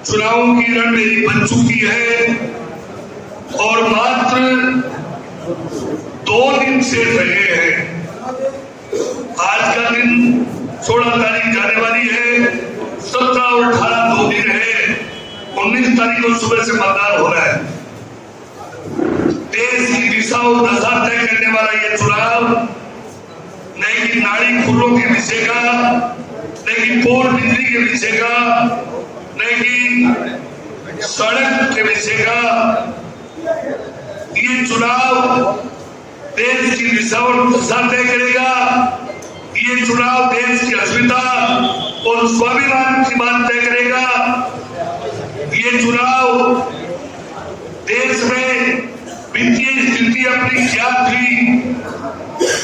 चुनावों की रणनीति बन चुकी है और मात्र 2 दिन से रहे हैं। आज का दिन 16 तारीख जाने वाली है, 17 और 18 2 दिन है, 19 तारीख को सुबह से मतदान हो रहा है। देश की दिशा और दशा तय करने वाला यह चुनाव नहीं कि नाड़ी खुरों के विषय का, नहीं कि पोल बिजली के विषय का, नहीं कि सड़क के विषय का। ये चुनाव देश की दिशा और दशा तय करेगा। ये चुनाव देश की अस्मिता और स्वाभिमान की बात तय करेगा। ये चुनाव देश में वित्तीय स्थिति अपनी क्या थी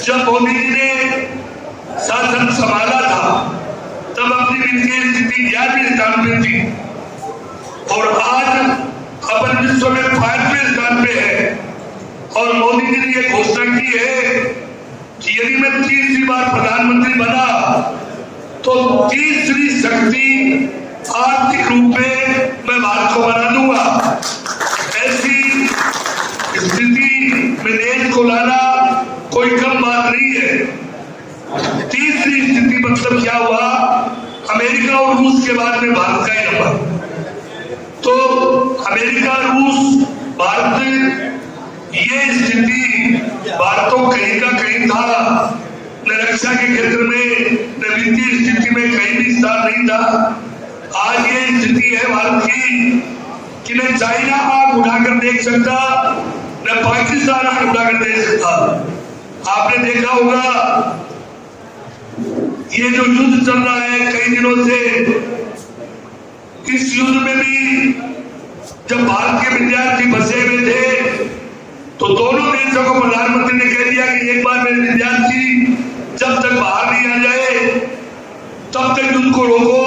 जब मोदी जी ने शासन संभाला था, तब अपनी वित्तीय स्थिति 11वें स्थान पे थी और आज अपन विश्व में 5वें स्थान पे है। और मोदी जी ने यह घोषणा की है कि यदि मैं 3री बार प्रधानमंत्री बना तो तीसरी शक्ति आर्थिक रूप में मैं भारत को बना दूंगा। ऐसी स्थिति में देश को लाना कोई कम बात नहीं है। तीसरी स्थिति मतलब क्या हुआ? अमेरिका और रूस के बाद में भारत का ही नंबर। तो अमेरिका, रूस, भारत, ये स्थिति भारत तो कहीं का कहीं था, न रक्षा के क्षेत्र में न वित्तीय स्थिति में कहीं भी स्थान नहीं था। आज ये स्थिति है भारत की कि न चाइना आंख उठाकर देख सकता, न पाकिस्तान आंख उठाकर देख सकता। आपने देखा होगा ये जो युद्ध चल रहा है कई दिनों से, इस युद्ध में भी जब भारत के विद्यार्थी फंसे हुए थे तो दोनों देशों को प्रधानमंत्री ने कह दिया कि एक बार मेरे विद्यार्थी जब तक बाहर नहीं आ जाए तब तक युद्ध को रोको।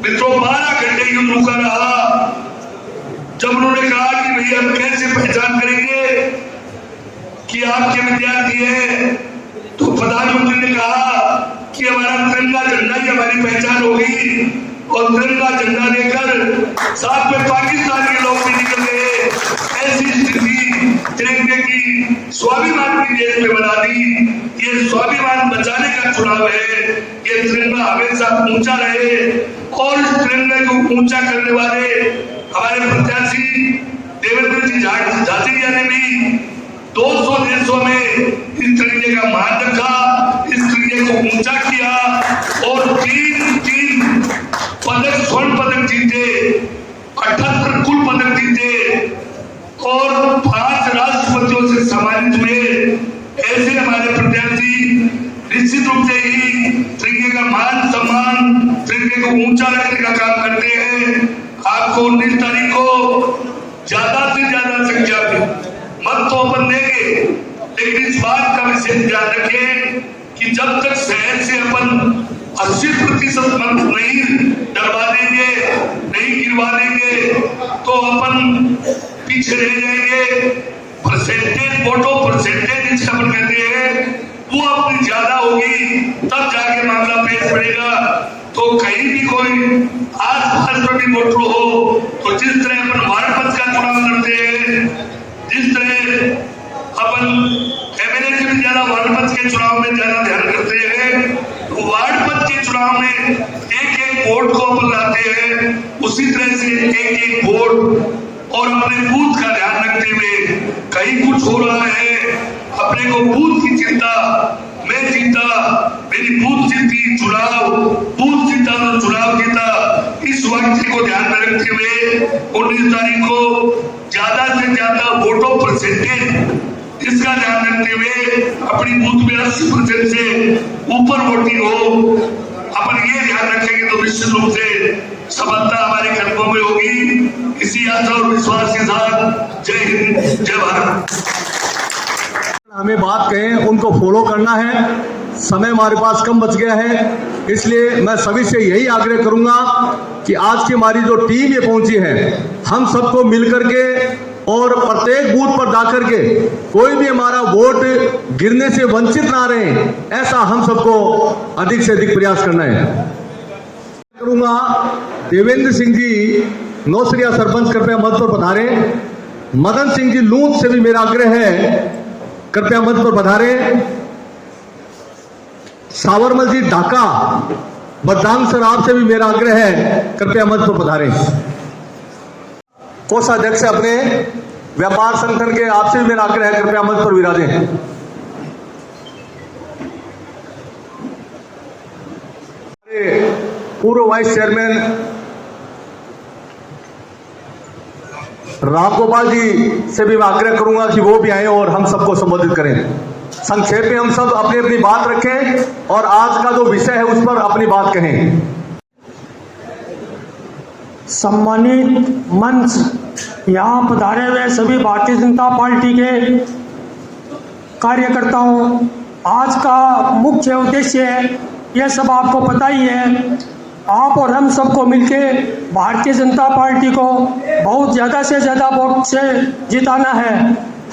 मित्रों, 12 घंटे युद्ध रुका रहा। जब उन्होंने कहा कि भैया हम कैसे पहचान करेंगे कि आपके विद्यार्थी हैं, तो प्रधानमंत्री ने कहा कि हमारा तिरंगा झंडा ही हमारी पहचान हो गई। और तिरंगा झंडा लेकर साथ में पाकिस्तान के लोग भी निकल गए। ऐसी स्थिति तिरंगे की, स्वाभिमान की देश में बना दी। ये स्वाभिमान बचाने का चुनाव है। ये तिरंगा हमेशा ऊंचा रहे और इस तिरंगे को ऊंचा करने वाले हमारे प्रत्याशी देवेंद्र जी झाझड़िया ने भी 200 देशों में इस तिरंगे का मान रखा, इस तिरंगे को ऊंचा किया और 3 पदक, स्वर्ण पदक जीते, 78 कुल पदक जीते और 5 राष्ट्रपतियों से सम्मानित हुए। ऐसे हमारे प्रत्याशी निश्चित रूप से ही तिरंगे का मान सम्मान, तिरंगे को ऊंचा रखने का काम करते हैं। आपको 19 तारीख को ज्यादा से ज्यादा संख्या में मत तो अपन देंगे, लेकिन इस बात का विशेष ध्यान रखें कि जब तक शहर से अपन 80% मत नहीं डरवा देंगे, नहीं गिरवा देंगे, तो अपन पीछे रह जाएंगे। परसेंटेज वोटों, परसेंटेज जिसे अपन कहते हैं, वो अपनी ज्यादा होगी, तब जाके मामला पेश पड़ेगा। तो कहीं भी कोई आस-पास में भी वोटर हो, तो जिस तरह अपन वार्ड का चुनाव लड़ते हैं, जिस तरह अपन एमएलए से भी ज्यादा वार्ड के चुनाव में ज्यादा ध्यान करते हैं, तो वार्ड के चुनाव में एक वोट को अपन लाते हैं, उसी तरह से एक वोट और अपने बूथ का ध्यान रखते हुए कहीं कुछ हो रहा है, अपने को बूथ की चिंता, मैं जीता, मेरी बूथ जीती, चुनाव, बूथ जीता तो चुनाव जीता, इस वाक्य को ध्यान में रखते हुए 19 तारीख को ज्यादा से ज्यादा वोटों परसेंटेज, इसका ध्यान रखते हुए अपनी बूथ में 80% से ऊपर वोटिंग हो। अपन ये ध्यान रखेंगे तो निश्चित रूप से सफलता हमारे कदमों में होगी। इसी आशा और विश्वास के साथ जय हिंद, जय भारत। हमें बात कहें उनको फॉलो करना है। समय हमारे पास कम बच गया है, इसलिए मैं सभी से यही आग्रह करूंगा कि आज की हमारी जो टीम ये पहुंची है, हम सबको मिलकर के और प्रत्येक बूथ पर जाकर के कोई भी हमारा वोट गिरने से वंचित ना रहे, ऐसा हम सबको अधिक से अधिक प्रयास करना है। करूंगा देवेंद्र सिंह जी नौसरिया सरपंच कृपया मंच पर पधारे। मदन सिंह जी लूंज से भी मेरा आग्रह है, कृपया मंच पर पधारे। सावरमल जी ढाका बदनाम सर आपसे भी मेरा आग्रह है, कृपया मंच पर पधारे। कोषाध्यक्ष अपने व्यापार संगठन के आपसे भी मेरा आग्रह है, कृपया मंच पर विराजें। पूर्व वाइस चेयरमैन राम गोपाल जी से भी मैं आग्रह करूंगा कि वो भी आए और हम सबको संबोधित करें। संक्षेप में हम सब अपनी अपनी बात रखें और आज का जो विषय है उस पर अपनी बात कहें। सम्मानित मंच, यहाँ पधारे हुए सभी भारतीय जनता पार्टी के कार्यकर्ताओं, आज का मुख्य उद्देश्य है, यह सब आपको पता ही है, आप और हम सबको मिलके भारतीय जनता पार्टी को बहुत ज़्यादा से ज़्यादा वोट से जिताना है।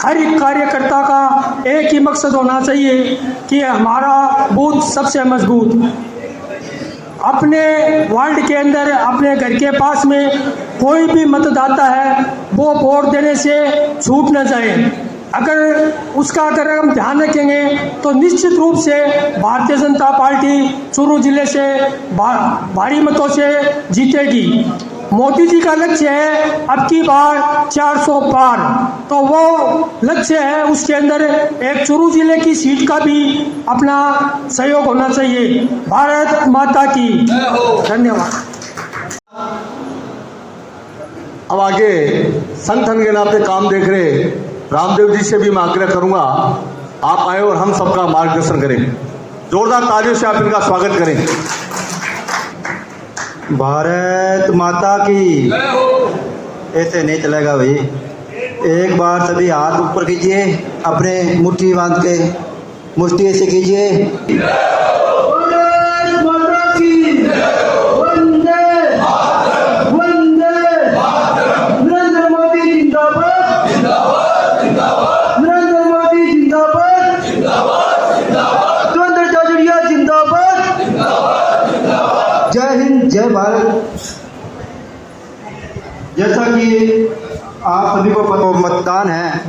हर एक कार्यकर्ता का एक ही मकसद होना चाहिए कि हमारा बूथ सबसे मजबूत, अपने वार्ड के अंदर, अपने घर के पास में कोई भी मतदाता है वो वोट देने से छूट न जाए। अगर हम ध्यान रखेंगे तो निश्चित रूप से भारतीय जनता पार्टी चूरू जिले से भारी मतों से जीतेगी। मोदी जी का लक्ष्य है अब की बार 400 पार, तो वो लक्ष्य है, उसके अंदर एक चूरू जिले की सीट का भी अपना सहयोग होना चाहिए। भारत माता की धन्यवाद। अब आगे संगठन के नाते काम देख रहे रामदेव जी से भी मैं आग्रह करूंगा, आप आए और हम सबका मार्गदर्शन करें। जोरदार तालियों से आप इनका स्वागत करें। भारत माता की। ऐसे नहीं चलेगा भाई, एक बार सभी हाथ ऊपर कीजिए, अपने मुट्ठी बांध के मुट्ठी ऐसे कीजिए। भारत माता की। वंदे वंदे नरेंद्र मोदी जिंदाबाद जिंदाबाद जिंदाबाद, नरेंद्र मोदी जिंदाबाद जिंदाबाद जिंदाबाद, देवेंद्र झाझड़िया जिंदाबाद जिंदाबाद जिंदाबाद। जय हिंद, जय भारत। जैसा कि आप सभी को मतदान है,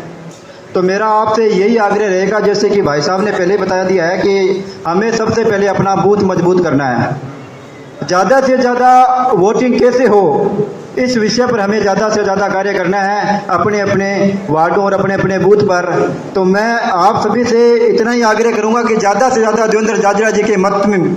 तो मेरा आपसे यही आग्रह रहेगा, जैसे कि भाई साहब ने पहले बता दिया है कि हमें सबसे पहले अपना बूथ मजबूत करना है। ज़्यादा से ज़्यादा वोटिंग कैसे हो, इस विषय पर हमें ज़्यादा से ज़्यादा कार्य करना है अपने अपने वार्डों और अपने अपने बूथ पर। तो मैं आप सभी से इतना ही आग्रह करूंगा कि ज़्यादा से ज़्यादा देवेंद्र झाझड़ा जी के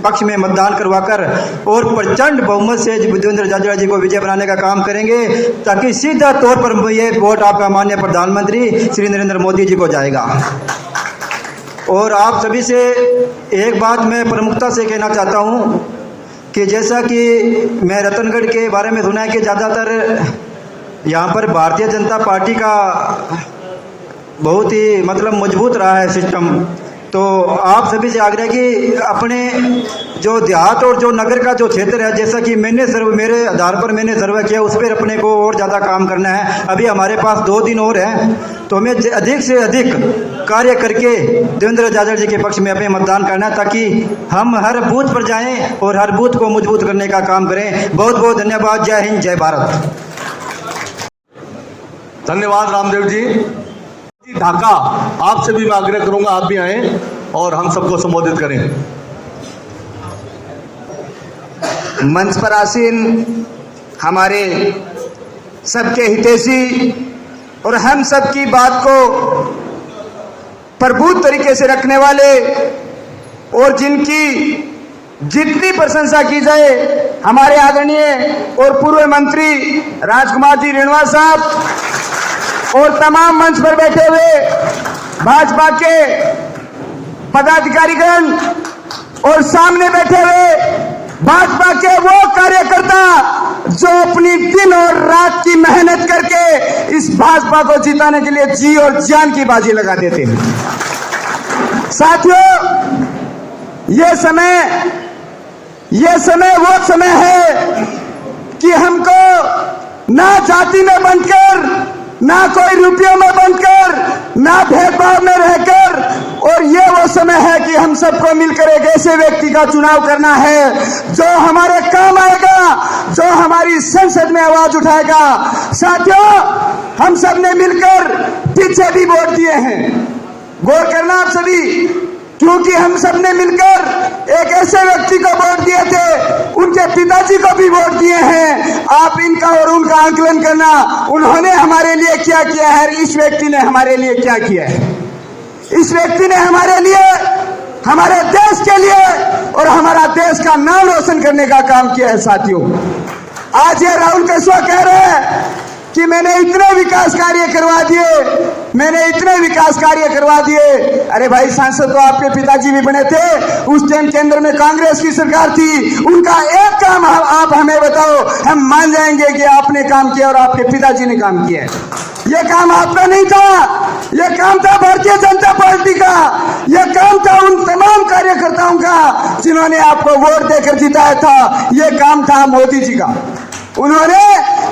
पक्ष में मतदान करवाकर और प्रचंड बहुमत से देवेंद्र झाझड़ा जी को विजय बनाने का काम करेंगे, ताकि सीधा तौर पर ये वोट आपका माननीय प्रधानमंत्री श्री नरेंद्र मोदी जी को जाएगा। और आप सभी से एक बात मैं प्रमुखता से कहना चाहता हूँ कि जैसा कि मैं रतनगढ़ के बारे में सुना है कि ज़्यादातर यहाँ पर भारतीय जनता पार्टी का बहुत ही मजबूत रहा है सिस्टम। तो आप सभी से आग्रह कि अपने जो देहात और जो नगर का जो क्षेत्र है, जैसा कि मेरे आधार पर मैंने सर्वे किया, उस पर अपने को और ज़्यादा काम करना है। अभी हमारे पास 2 दिन और हैं, तो हमें अधिक से अधिक कार्य करके देवेंद्र झाझड़ा जी के पक्ष में अपने मतदान करना है, ताकि हम हर बूथ पर जाएं और हर बूथ को मजबूत करने का काम करें। बहुत बहुत धन्यवाद। जय हिंद, जय भारत। धन्यवाद रामदेव जी। ढाका आपसे भी मैं आग्रह करूंगा, आप भी आए और हम सबको संबोधित करें। मंच पर आसीन हमारे सबके हितैषी और हम सब की बात को प्रभुत तरीके से रखने वाले और जिनकी जितनी प्रशंसा की जाए, हमारे आदरणीय और पूर्व मंत्री राजकुमार जी रेणवा साहब और तमाम मंच पर बैठे हुए भाजपा के पदाधिकारीगण और सामने बैठे हुए भाजपा के वो कार्यकर्ता जो अपनी दिन और रात की मेहनत करके इस भाजपा को जिताने के लिए जी और जान की बाजी लगा देते हैं। साथियों, ये समय वो समय है कि हमको ना जाति में बनकर, ना कोई रुपयों में बनकर, ना भेदभाव में रहकर और ये वो समय है कि हम सबको मिलकर एक ऐसे व्यक्ति का चुनाव करना है जो हमारे काम आएगा, जो हमारी संसद में आवाज उठाएगा। साथियों, हम सब ने मिलकर पीछे भी वोट दिए हैं, गौर करना आप सभी, क्योंकि हम सब ने मिलकर एक ऐसे व्यक्ति को वोट दिए थे, उनके पिताजी को भी वोट दिए हैं। आप इनका और उनका आकलन करना, उन्होंने हमारे लिए क्या किया है, इस व्यक्ति ने हमारे लिए क्या किया है। इस व्यक्ति ने हमारे लिए, हमारे देश के लिए और हमारा देश का नाम रोशन करने का काम किया है। साथियों, आज ये राहुल कसवा कह रहे हैं कि मैंने इतने विकास कार्य करवा दिए, मैंने इतने विकास कार्य करवा दिए। अरे भाई, सांसद तो आपके पिताजी भी बने थे, उस टाइम केंद्र में कांग्रेस की सरकार थी, उनका एक काम आप हमें बताओ, हम मान जाएंगे कि आपने काम किया और आपके पिताजी ने काम किया। ये काम आपका नहीं था, ये काम था भारतीय जनता पार्टी का, ये काम था उन तमाम कार्यकर्ताओं का जिन्होंने आपको वोट देकर जिताया था। ये काम था मोदी जी का, उन्होंने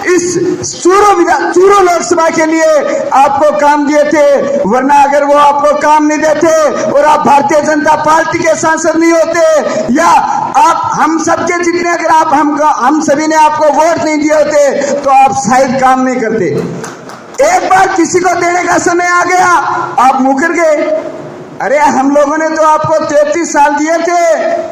इस चूरू लोकसभा के लिए आपको काम दिए थे, वरना अगर वो आपको काम नहीं देते और आप भारतीय जनता पार्टी के सांसद नहीं होते, या आप हम सबके जितने, अगर आप हम सभी ने आपको वोट नहीं दिए होते, तो आप शायद काम नहीं करते। एक बार किसी को देने का समय आ गया, आप मुकर गए। अरे हम लोगों ने तो आपको 33 साल दिए थे,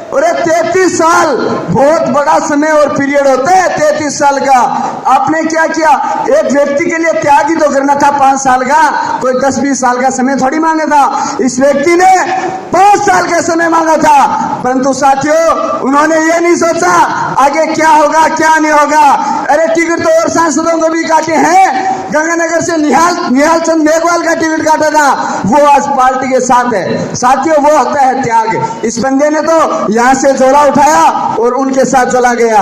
और 33 साल बहुत बड़ा समय और पीरियड होता है 33 साल का। आपने क्या किया, एक व्यक्ति के लिए त्याग ही तो करना था 5 साल का, कोई 10-20 साल का समय थोड़ी मांगा था। इस व्यक्ति ने 5 साल का समय मांगा था, परंतु साथियों, उन्होंने ये नहीं सोचा आगे क्या होगा क्या नहीं होगा। अरे टिकट तो और सांसदों को भी काटे हैं, गंगानगर से निहाल चंद मेघवाल का टिकट काटा था, वो आज पार्टी के साथ है। साथियों, वो होता है त्याग। इस बंदे ने तो यहां से झोला उठाया और उनके साथ चला गया,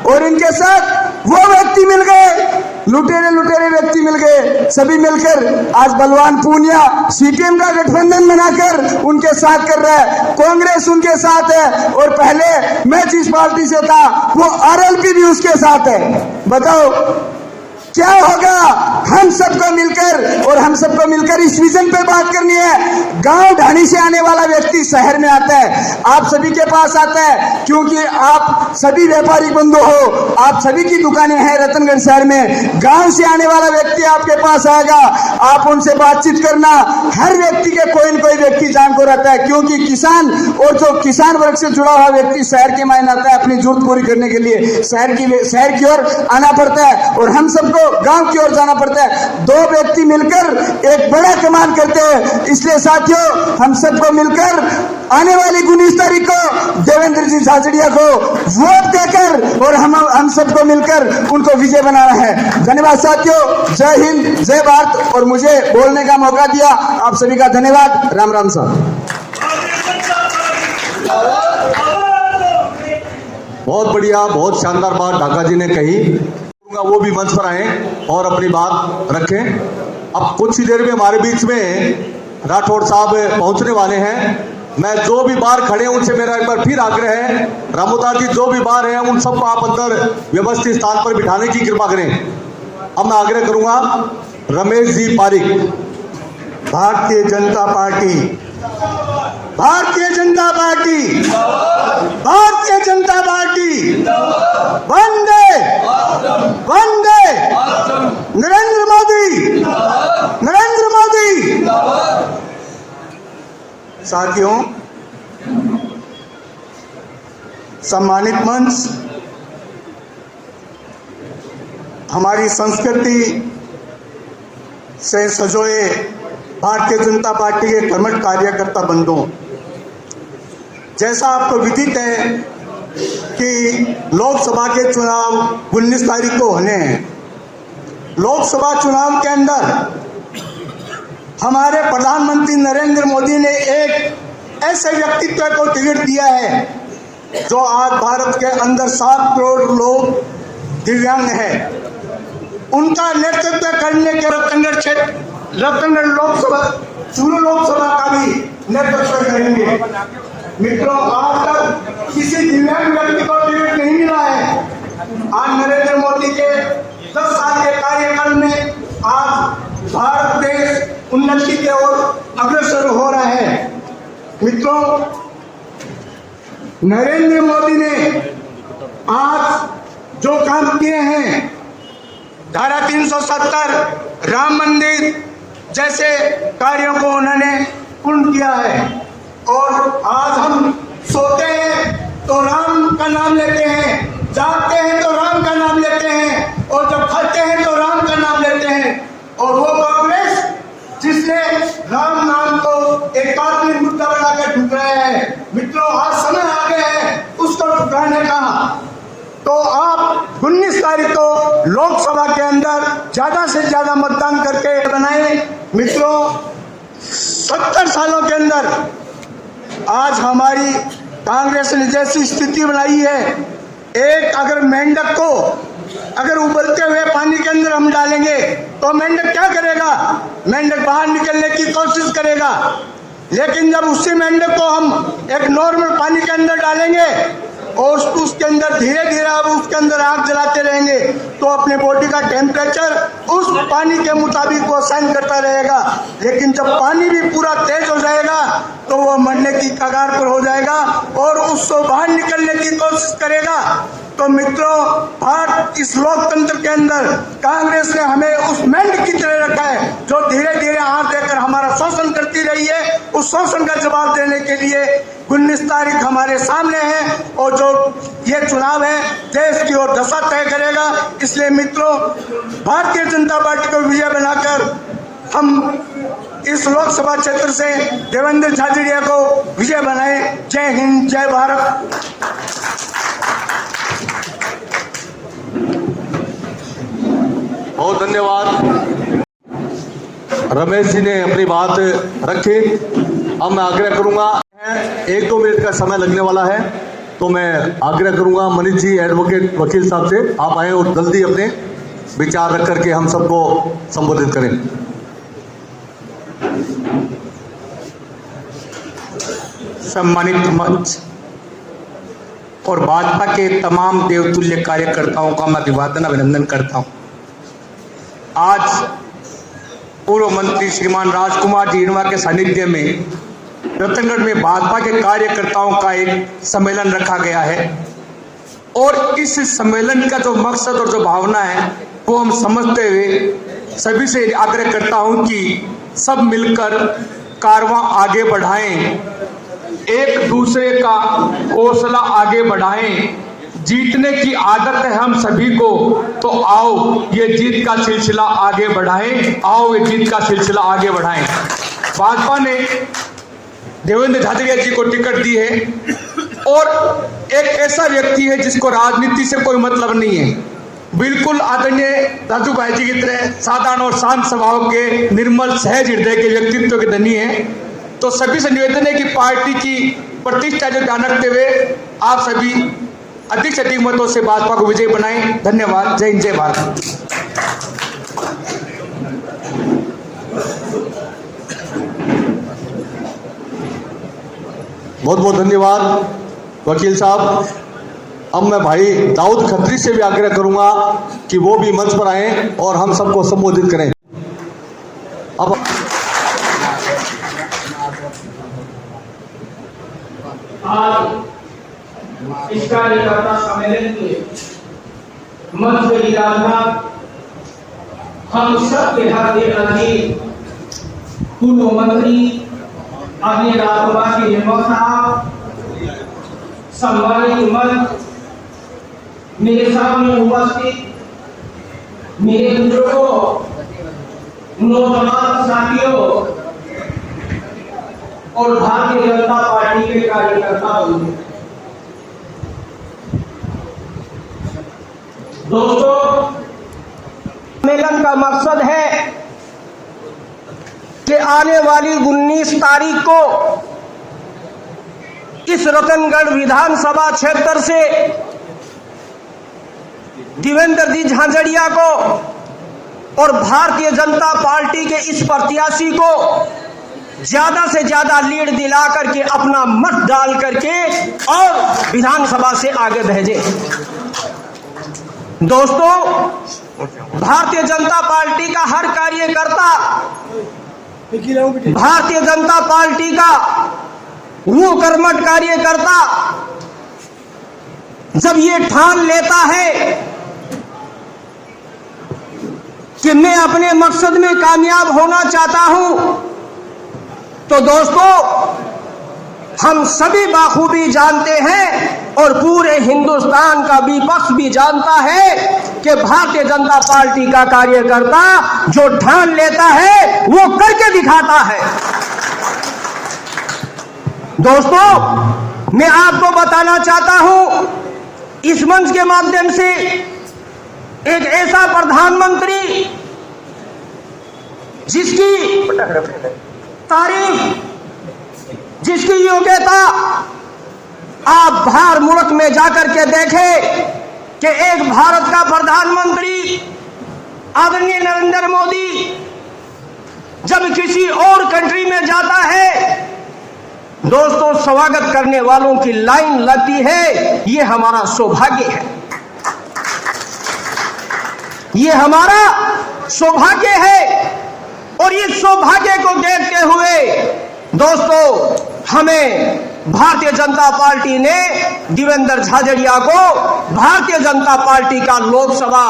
और इनके साथ वो व्यक्ति मिल गए, लुटेरे व्यक्ति मिल गए। सभी मिलकर आज बलवान पूनिया सीपीएम का गठबंधन बनाकर उनके साथ कर रहा है, कांग्रेस उनके साथ है, और पहले मैं जिस पार्टी से था वो आरएलपी भी उसके साथ है। बताओ क्या होगा। हम सबको मिलकर, और हम सबको मिलकर इस विजन पे बात करनी है। गांव ढाणी से आने वाला व्यक्ति शहर में आता है, आप सभी के पास आता है, क्योंकि आप सभी व्यापारी बंधु हो, आप सभी की दुकानें हैं रतनगढ़ शहर में। गांव से आने वाला व्यक्ति आपके पास आएगा, आप उनसे बातचीत करना। हर व्यक्ति के कोई न कोई व्यक्ति जान को रहता है, क्योंकि किसान और जो किसान वर्ग से जुड़ा हुआ व्यक्ति शहर के मायने आता है, अपनी जरूरत पूरी करने के लिए शहर की ओर आना पड़ता है, और हम सबको गांव की ओर जाना पड़ता है। दो व्यक्ति मिलकर एक बड़ा कमान करते हैं। इसलिए साथियों, हम सबको मिलकर आने वाली 19 तारीख को देवेंद्र जी झाझड़िया को वोट देकर और हम सबको मिलकर उनको विजय बनाना है। धन्यवाद साथियों, जय हिंद, जय भारत। और मुझे बोलने का मौका दिया आप सभी का धन्यवाद। राम राम साहब। बहुत बढ़िया, बहुत शानदार बात ढाका जी ने कही। वो भी मंच पर आए और अपनी बात रखें। अब कुछ ही देर में हमारे बीच में राठौड़ साहब पहुंचने वाले हैं। मैं जो भी बाहर खड़े हैं उनसे मेरा एक बार फिर आग्रह है, रामोदास जी जो भी बाहर हैं उन सबको आप अंदर व्यवस्थित स्थान पर बिठाने की कृपा करें। अब मैं आग्रह करूंगा Ramesh ji Pareek. Bharatiya Janata party, Bharatiya Janata party, Bharatiya Janata party, वंदे वंदे नरेंद्र मोदी, नरेंद्र मोदी। साथियों, सम्मानित मंच, हमारी संस्कृति से सजोए भारतीय जनता पार्टी के कर्मठ कार्यकर्ता बंधुओं, जैसा आपको विदित है कि लोकसभा के चुनाव 19 तारीख को होने हैं। लोकसभा चुनाव के अंदर हमारे प्रधानमंत्री नरेंद्र मोदी ने एक ऐसे व्यक्तित्व को टिकट दिया है जो आज भारत के अंदर 7 करोड़ लोग दिव्यांग हैं। उनका नेतृत्व करने के रतनगढ़ क्षेत्र, रतनगढ़ लोकसभा, चूरू लोकसभा का भी नेतृत्व करेंगे। मित्रों, आज तक किसी दिव्यांग व्यक्ति को टिकट नहीं मिला है। आज नरेंद्र मोदी के 10 साल के कार्यकाल में आज भारत देश उन्नति की ओर अग्रसर हो रहा है। मित्रों, नरेंद्र मोदी ने आज जो काम किए हैं, धारा 370, राम मंदिर जैसे कार्यों को उन्होंने पूर्ण किया है। और आज हम सोते हैं तो राम का नाम लेते हैं, जागते हैं तो राम का नाम लेते हैं, और जब खाते हैं तो राम का नाम लेते हैं। और वो कांग्रेस जिसने राम नाम को एकात्मिक मुद्दा बनाकर ठुकराया है, मित्रों आज समय आ गया है उसको ठुकराने का। तो आप 19 तारीख को लोकसभा के अंदर ज्यादा से ज्यादा मतदान करके बनाए। मित्रों 70 सालों के अंदर आज हमारी कांग्रेस ने जैसी स्थिति बनाई है, एक अगर मेंढक को अगर उबलते हुए पानी के अंदर हम डालेंगे तो मेंढक क्या करेगा? मेंढक बाहर निकलने की कोशिश करेगा। लेकिन जब उसी मेंढक को हम एक नॉर्मल पानी के अंदर डालेंगे और उसके अंदर धीरे धीरे अब उसके अंदर आग जलाते रहेंगे तो अपने बॉडी का टेम्परेचर उस पानी के मुताबिक वो सहन करता रहेगा। लेकिन जब पानी भी पूरा तेज हो जाएगा तो वो मरने की कगार पर हो जाएगा और उसको बाहर निकलने की कोशिश करेगा। तो मित्रों, भारत इस लोकतंत्र के अंदर कांग्रेस ने हमें उस मेंढक की तरह रखा है जो धीरे धीरे हाथ देकर हमारा शोषण करती रही है। उस शोषण का जवाब देने के लिए 19 तारीख हमारे सामने है और जो ये चुनाव है देश की ओर दशा तय करेगा। इसलिए मित्रों, भारतीय जनता पार्टी को विजय बनाकर हम इस लोकसभा क्षेत्र से देवेंद्र झाझड़िया को विजय बनाए। जय हिंद, जय भारत। बहुत धन्यवाद। रमेश जी ने अपनी बात रखी। अब मैं आग्रह करूंगा, 1-2 मिनट का समय लगने वाला है, तो मैं आग्रह करूंगा मनीष जी एडवोकेट वकील साहब से आप आए और जल्दी अपने विचार रख करके हम सबको संबोधित करें। सम्मानित मंच और भाजपा के तमाम देवतुल्य कार्यकर्ताओं का मैं अभिनंदन करता हूं। आज पूर्व मंत्री श्रीमान राजकुमार जी रिणवा के सानिध्य में रतनगढ़ में भाजपा के कार्यकर्ताओं का एक सम्मेलन रखा गया है और इस सम्मेलन का जो मकसद और जो भावना है वो हम समझते हुए सभी से आग्रह करता हूं कि सब मिलकर कारवां आगे बढ़ाएं, एक दूसरे का हौसला आगे बढ़ाएं। जीतने की आदत है हम सभी को, तो आओ ये जीत का सिलसिला आगे बढ़ाएं, आओ ये जीत का सिलसिला आगे बढ़ाएं। भाजपा ने देवेंद्र झाझड़िया जी को टिकट दी है और एक ऐसा व्यक्ति है जिसको राजनीति से कोई मतलब नहीं है, बिल्कुल आदरणीय राजू भाई जी की तरह साधारण और शांत स्वभाव के, निर्मल सहज हृदय के व्यक्तित्व के धनी है। तो सभी से निवेदन है कि पार्टी की प्रतिष्ठा जो ध्यान रखते हुए आप सभी अधिक से अधिक मतों से भाजपा को विजयी बनाएं। धन्यवाद। जय हिंद, जय भारत। बहुत बहुत धन्यवाद वकील साहब। अब मैं भाई दाऊद खत्री से भी आग्रह करूंगा कि वो भी मंच पर आए और हम सबको संबोधित करें। अब आज इस कार्यकर्ता सम्मेलन के मंच पर विराजमान हम सबके हाथ पूर्व मंत्री आदरणीय राजकुमार जी रिणवा साहब, सम्मानित मंच, मेरे सामने उपस्थित मेरे बुजुर्गों, नौजवान साथियों और भारतीय जनता पार्टी के कार्यकर्ता बंधु, दोस्तों, सम्मेलन का मकसद है कि आने वाली 19 तारीख को इस रतनगढ़ विधानसभा क्षेत्र से देवेंद्र जी झाझड़िया को और भारतीय जनता पार्टी के इस प्रत्याशी को ज्यादा से ज्यादा लीड दिला करके अपना मत डाल करके और विधानसभा से आगे भेजे। दोस्तों, भारतीय जनता पार्टी का हर कार्यकर्ता भारतीय जनता पार्टी का वो कर्मठ कार्यकर्ता जब ये ठान लेता है कि मैं अपने मकसद में कामयाब होना चाहता हूं, तो दोस्तों हम सभी बाखूबी जानते हैं और पूरे हिंदुस्तान का विपक्ष भी जानता है कि भारतीय जनता पार्टी का कार्यकर्ता जो ठान लेता है वो करके दिखाता है। दोस्तों मैं आपको बताना चाहता हूं इस मंच के माध्यम से, एक ऐसा प्रधानमंत्री जिसकी तारीफ, जिसकी योग्यता आप बाहर मुल्क में जाकर के देखें कि एक भारत का प्रधानमंत्री आदरणीय नरेंद्र मोदी जब किसी और कंट्री में जाता है, दोस्तों स्वागत करने वालों की लाइन लगती है। ये हमारा सौभाग्य है, ये हमारा सौभाग्य है। और इस सौभाग्य को देखते हुए दोस्तों हमें भारतीय जनता पार्टी ने देवेंद्र झाझड़िया को भारतीय जनता पार्टी का लोकसभा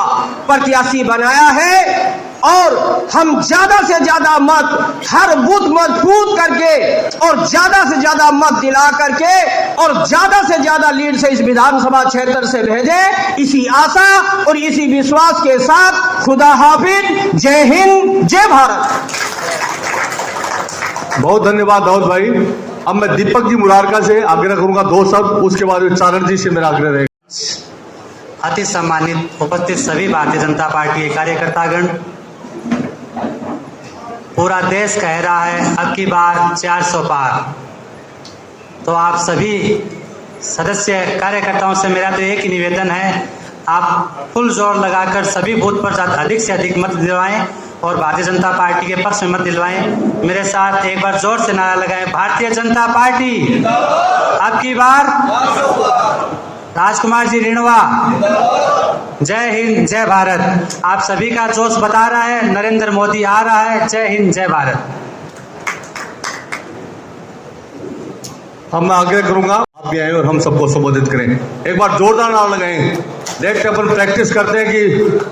प्रत्याशी बनाया है। और हम ज्यादा से ज्यादा मत हर बूथ मजबूत करके और ज्यादा से ज्यादा मत दिला करके और ज्यादा से ज्यादा लीड से इस विधानसभा क्षेत्र से भेजें, इसी आशा और इसी विश्वास के साथ खुदा हाफिज। जय हिंद, जय भारत। बहुत धन्यवाद दाऊद भाई। अब मैं दीपक जी मुरारका से आग्रह करूंगा 2 शब्द, उसके बाद चारण जी से मेरा आग्रह रहेगा। अति सम्मानित उपस्थित सभी भारतीय जनता पार्टी के कार्यकर्तागण, पूरा देश कह रहा है अब की बार 400 पार, तो आप सभी सदस्य कार्यकर्ताओं से मेरा तो एक ही निवेदन है, आप फुल जोर लगाकर सभी बूथ पर अधिक से अधिक मत दिलवाएं और भारतीय जनता पार्टी के पक्ष में मत दिलवाएं। मेरे साथ एक बार जोर से नारा लगाएं, भारतीय जनता पार्टी अब की बार, राजकुमार जी रिणवा। जय हिंद, जय भारत। आप सभी का जोश बता रहा है, नरेंद्र मोदी आ रहा है। जय हिंद, जय भारत। हम मैं आग्रह करूंगा आप भी आए और हम सबको संबोधित करें। एक बार जोरदार नारा लगाएं। देखते अपन प्रैक्टिस करते हैं कि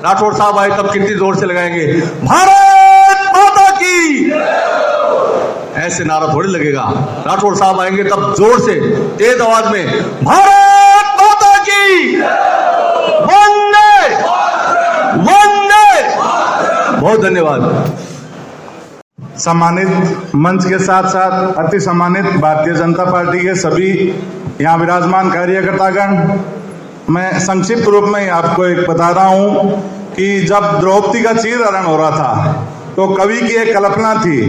राठौड़ साहब आए तब कितनी जोर से लगाएंगे। भारत माता की, ऐसे नारा थोड़ी लगेगा। राठौड़ साहब आएंगे तब जोर से तेज आवाज में भारत माता की, वंदे वंदे। बहुत धन्यवाद। सम्मानित मंच के साथ साथ अति सम्मानित भारतीय जनता पार्टी के सभी यहाँ विराजमान कार्यकर्तागण, मैं संक्षिप्त रूप में आपको एक बता रहा हूँ कि जब द्रौपदी का चीरहरण हो रहा था तो कवि की एक कल्पना थी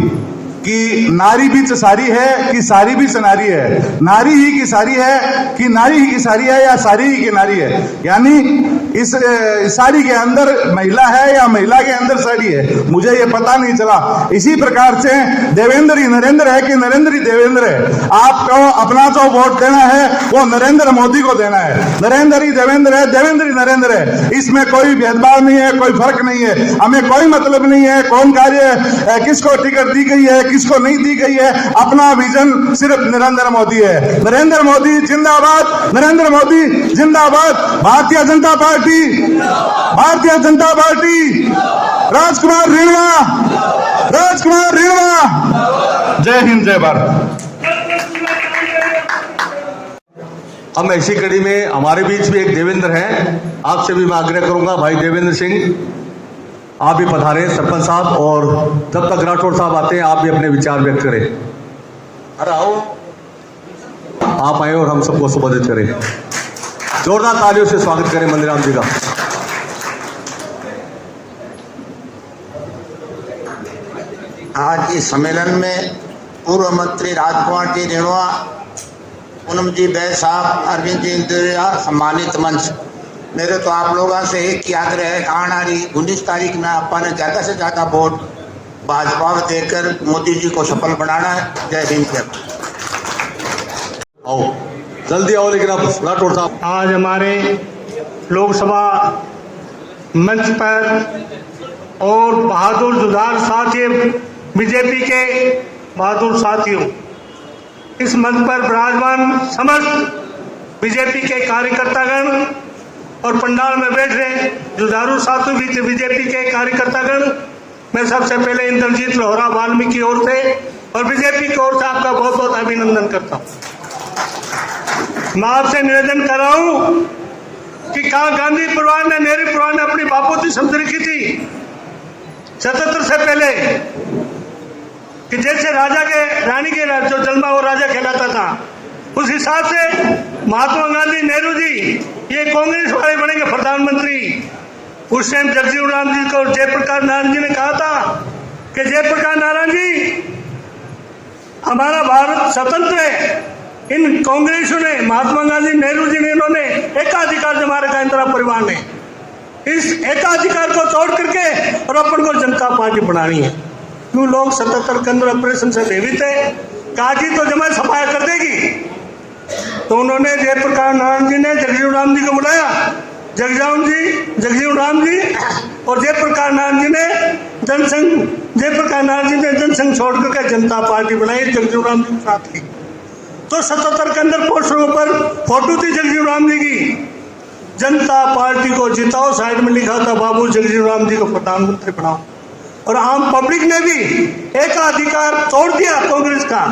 कि नारी भी सारी है कि सारी भी नारी है, नारी ही की सारी है कि नारी ही की सारी है या सारी ही की नारी है। यानी इस साड़ी के अंदर महिला है या महिला के अंदर साड़ी है, मुझे ये पता नहीं चला। इसी प्रकार से देवेंद्र ही नरेंद्र है कि नरेंद्र ही देवेंद्र है। आपको अपना जो वोट देना है वो नरेंद्र मोदी को देना है। नरेंद्र ही देवेंद्र है, देवेंद्र ही नरेंद्र है। इसमें कोई भेदभाव नहीं है, कोई फर्क नहीं है। हमें कोई मतलब नहीं है कौन कार्य किसको टिकट दी गई है किसको नहीं दी गई है। अपना विजन सिर्फ नरेंद्र मोदी है। नरेंद्र मोदी जिंदाबाद, नरेंद्र मोदी जिंदाबाद। Bharatiya Janata party, Bharatiya Janata party, Rajkumar Rinwa, Rajkumar Rinwa. जय हिंद, जय भारत। हम ऐसी कड़ी में हमारे बीच भी एक देवेंद्र हैं, आपसे भी मैं आग्रह करूंगा भाई देवेंद्र सिंह आप भी पधारें सरपंच साहब, और जब तक राठौड़ साहब आते हैं आप भी अपने विचार व्यक्त करें। अरे आओ, आप आए और हम सबको संबोधित करें। जोरदार तालियों से स्वागत करें मंदिराम जी का। आज इस सम्मेलन में पूर्व मंत्री राजकुमार जी रिणवा, पूनम जी बैस साहब, अरविंद जी इंदिरा, सम्मानित मंच, मेरे तो आप लोगों से एक ही आग्रह है, आने वाली 19 तारीख में अपन ज़्यादा से ज़्यादा वोट भाजपा में देकर मोदी जी को सफल बनाना है। जय हिंद, जय भारत। आओ जल्दी आओ, लेकिन आप राठौड़ साहब। आज हमारे लोकसभा मंच पर और बहादुर जुझार साथियों, बीजेपी के बहादुर साथियों, इस मंच पर विराजमान समस्त बीजेपी के कार्यकर्तागण और पंडाल में बैठ रहे जुझारू साथी भी बीजेपी के कार्यकर्तागण, मैं सबसे पहले इंद्रजीत लोहरा वाल्मीकि की ओर से और बीजेपी की ओर से आपका बहुत बहुत अभिनंदन करता हूँ। मैं आपसे निवेदन कर रहा हूँ कि कहा गांधी परिवार ने, नेहरू परिवार ने अपनी बापोती समझ रखी थी 77 से पहले कि जैसे राजा के रानी के जो जन्मा वो राजा कहलाता था, उस हिसाब से महात्मा गांधी, नेहरू जी ये कांग्रेस वाले बनेंगे प्रधानमंत्री। उस टाइम जगजीवन राम जी को जयप्रकाश नारायण जी ने कहा था कि जयप्रकाश नारायण जी हमारा भारत स्वतंत्र है। इन कांग्रेसों ने, महात्मा गांधी, नेहरू जी ने, इन्होंने एकाधिकार जमा रखा इंदिरा परिवार ने। इस एकाधिकार को तोड़ करके और अपन को जनता पार्टी बनानी है। क्यों लोग 77 के अंदर ऑपरेशन से भयभीत है, काजी तो जमा सफाया कर देगी। तो उन्होंने जयप्रकाश नारायण जी ने जगजीवन राम जी को बुलाया, जगजीवन राम जी और जयप्रकाश नारायण जी ने जयप्रकाश नारायण जी ने जनसंघ छोड़ करके जनता पार्टी बनाई, जगजीवन राम जी के साथ थी। तो 77 के अंदर पोस्टरों पर फोटो थी जगजीवन राम जी की, जनता पार्टी को जिताओ, साइड में लिखा था बाबू जगजीवन राम जी को प्रधानमंत्री बनाओ। और आम पब्लिक ने भी एकाधिकार तोड़ दिया कांग्रेस का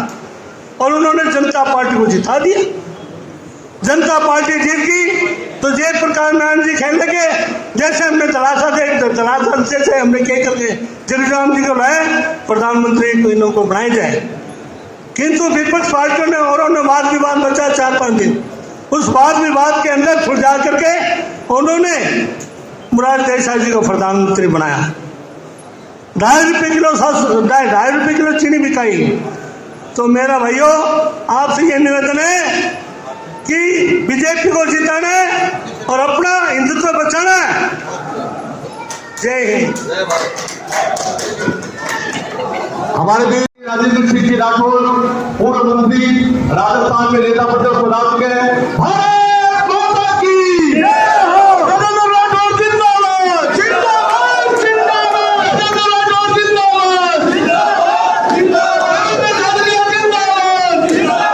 और उन्होंने जनता पार्टी को जिता दिया। जनता पार्टी जीत गई तो जयप्रकाश नारायण जी कहने लगे जैसे हमने तलाशा जैसे हमने कह करके जगजीवन राम जी को लाए प्रधानमंत्री को, इन को बनाया जाए। किंतु विपक्ष पार्टियों ने और वाद विवाद बचा 4-5 दिन। उस वाद विवाद के अंदर सुलझा करके उन्होंने मोरारजी देसाई जी को प्रधानमंत्री बनाया। 2.5 रुपये किलो चीनी बिकाई। तो मेरा भाइयों आपसे ये निवेदन है कि बीजेपी को जिताना है और अपना हिंदुत्व बचाना है। जय हिंद। हमारे बीच राजेंद्र सिंह जी राठौर, पूर्व मंत्री, राजस्थान में नेता प्रतिपक्ष बना चुके हैं। भारत माता की जय हो। राजेंद्र राठौर जिंदाबाद, जिंदाबाद, जिंदाबाद। राजेंद्र राठौर जिंदाबाद, जिंदाबाद, जिंदाबाद। राजेंद्र जिंदाबाद, जिंदाबाद,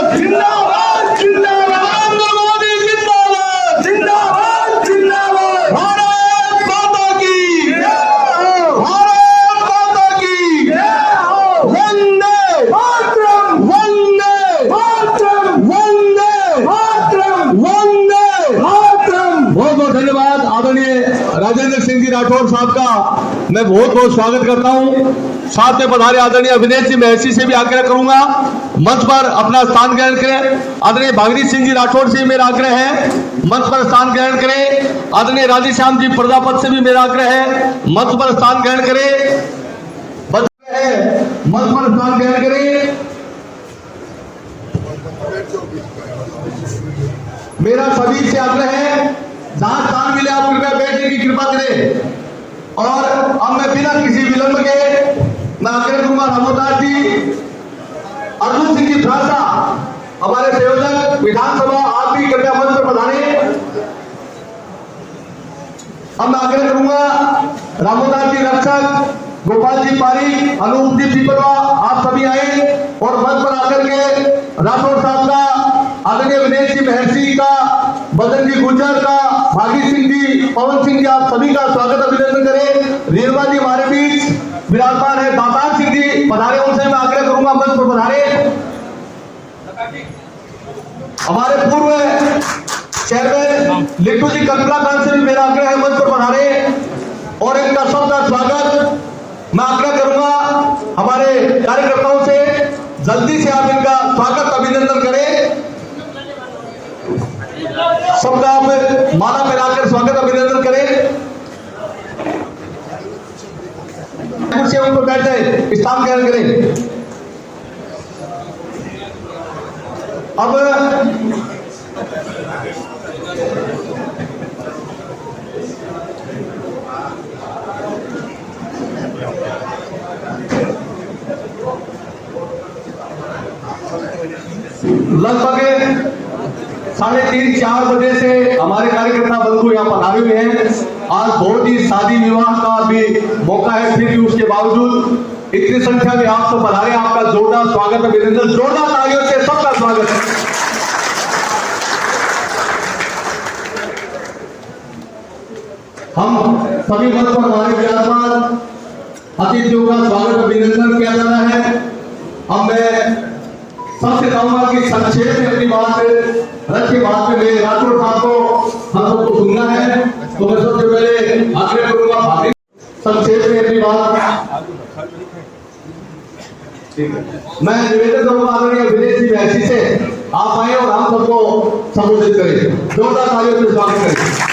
जिंदाबाद। जिंदाबाद, जिंदाबाद। नरेंद्र मोदी जिंदाबाद, जिंदाबाद, जिंदाबाद। भारत माता की जय हो। भारत माता की जय हो। वंदे मातरम, वंदे मातरम, वंदे मातरम, वंदे मातरम। बहुत बहुत धन्यवाद आदरणीय राजेंद्र सिंह जी राठौर साहब का मैं बहुत बहुत स्वागत करता हूं। साथ में पधारे आदरणीय अविनेश जी महर्षि से भी आग्रह करूंगा मंच पर अपना स्थान ग्रहण करें। आदरणीय भागीरथ सिंह जी राठौर से मेरा आग्रह है मंच पर स्थान ग्रहण करें। आदरणीय राधेश्याम जी प्रजापत से भी मेरा आग्रह है मंच पर स्थान ग्रहण करें। मंच पर स्थान ग्रहण करें। मेरा सभी से आग्रह है जहां स्थान मिले आप कृपया बैठने की कृपा करें। और अब मैं बिना किसी विलंब के मैं आग्रह करूंगा रामोदास जी, अर्जुन सिंह जी फ्रांसा, हमारे संयोजक विधानसभा, आप भी कृपया मंच पर पधारें। अब मैं आग्रह करूंगा रामोदास जी रक्षक, गोपाल जी पारी, अनूप जी पीपलवा, आप सभी आए और मंच पर आकर के राठौर साहब का, आदरणीय विनेश जी महर्षि का, बदन जी गुर्जर का, भागी सिंह जी, पवन सिंह जी, आप सभी का स्वागत अभिनंदन करें। रेणुका जी हमारे बीच विराजमान है, दातार सिंह जी पधारे, उनसे मैं आग्रह करूंगा मंच पर पधारे। हमारे पूर्व चेयरमैन लिट्टू जी कल्पना खान से भी मेरा आग्रह है मंच पर पधारे और इनका सबका स्वागत मैं आग्रह करूंगा हमारे कार्यकर्ताओं से जल्दी से आप इनका स्वागत अभिनंदन करें। सबका आप माला पहनाकर स्वागत अभिनंदन करें। कुर्सियों पर बैठ जाए, स्थान ग्रहण करें। अब लगभग 3:30-4 बजे से हमारे कार्यकर्ता बंधु यहाँ पधारे हुए हैं। आज बहुत ही शादी विवाह का भी मौका है, फिर भी उसके बावजूद इतनी संख्या में आप सब पधारे, आपका जोरदार स्वागत, अभिनंदन, जोरदार तालियों से सबका स्वागत है। हम सभी मंच पर हमारे विराजमान अतिथियों का स्वागत अभिनंदन किया जा रहा है। अब मैं सबसे चाहूंगा कि संक्षेप में अपनी बात रथ की बात में मेरे राठौर साहब को हम सबको सुनना है, तो मैं सबसे पहले आग्रह करूंगा संक्षेप में अपनी बात। मैं निवेदन करूंगा आदरणीय विदेशी महसी से आप आए और हम सबको संबोधित करें, जोरदार तालियों से स्वागत करें।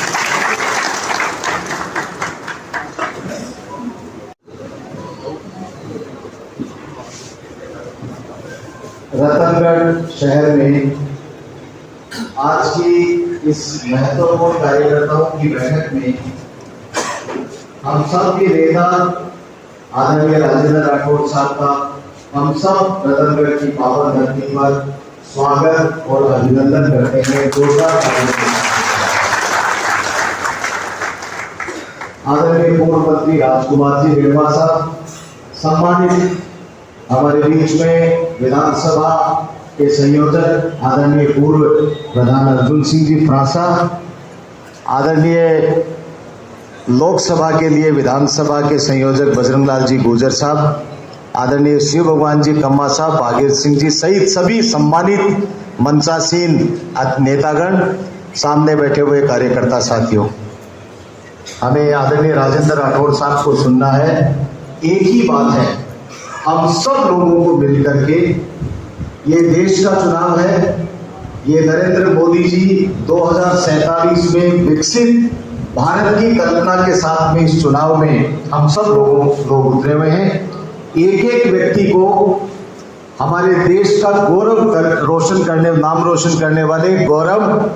रतनगढ़ शहर में आज की इस महत्वपूर्ण कार्यकर्ताओं की बैठक में हम सब के नेता आदरणीय राजेंद्र राठौड़ साहब का हम सब रतनगढ़ की पावन धरती पर स्वागत और अभिनंदन करते हैं। जोरदार आदरणीय पूर्व मंत्री राजकुमार जी रेणवा साहब, सम्मानित हमारे बीच में विधानसभा के संयोजक आदरणीय पूर्व प्रधान अर्जुन सिंह जी फ्रांसा, आदरणीय लोकसभा के लिए विधानसभा के संयोजक बजरंगलाल जी गुर्जर साहब, आदरणीय शिव भगवान जी कम्मा साहब, भागीर सिंह जी सहित सभी सम्मानित मंचासीन नेतागण, सामने बैठे हुए कार्यकर्ता साथियों, हमें आदरणीय राजेंद्र राठौड़ साहब को सुनना है। एक ही बात है, हम सब लोगों को मिलकर के, ये देश का चुनाव है, ये नरेंद्र मोदी जी 2047 में विकसित भारत की कल्पना के साथ में इस चुनाव में हम सब लोग उतरे हुए हैं। एक एक व्यक्ति को हमारे देश का गौरव रोशन करने, नाम रोशन करने वाले गौरव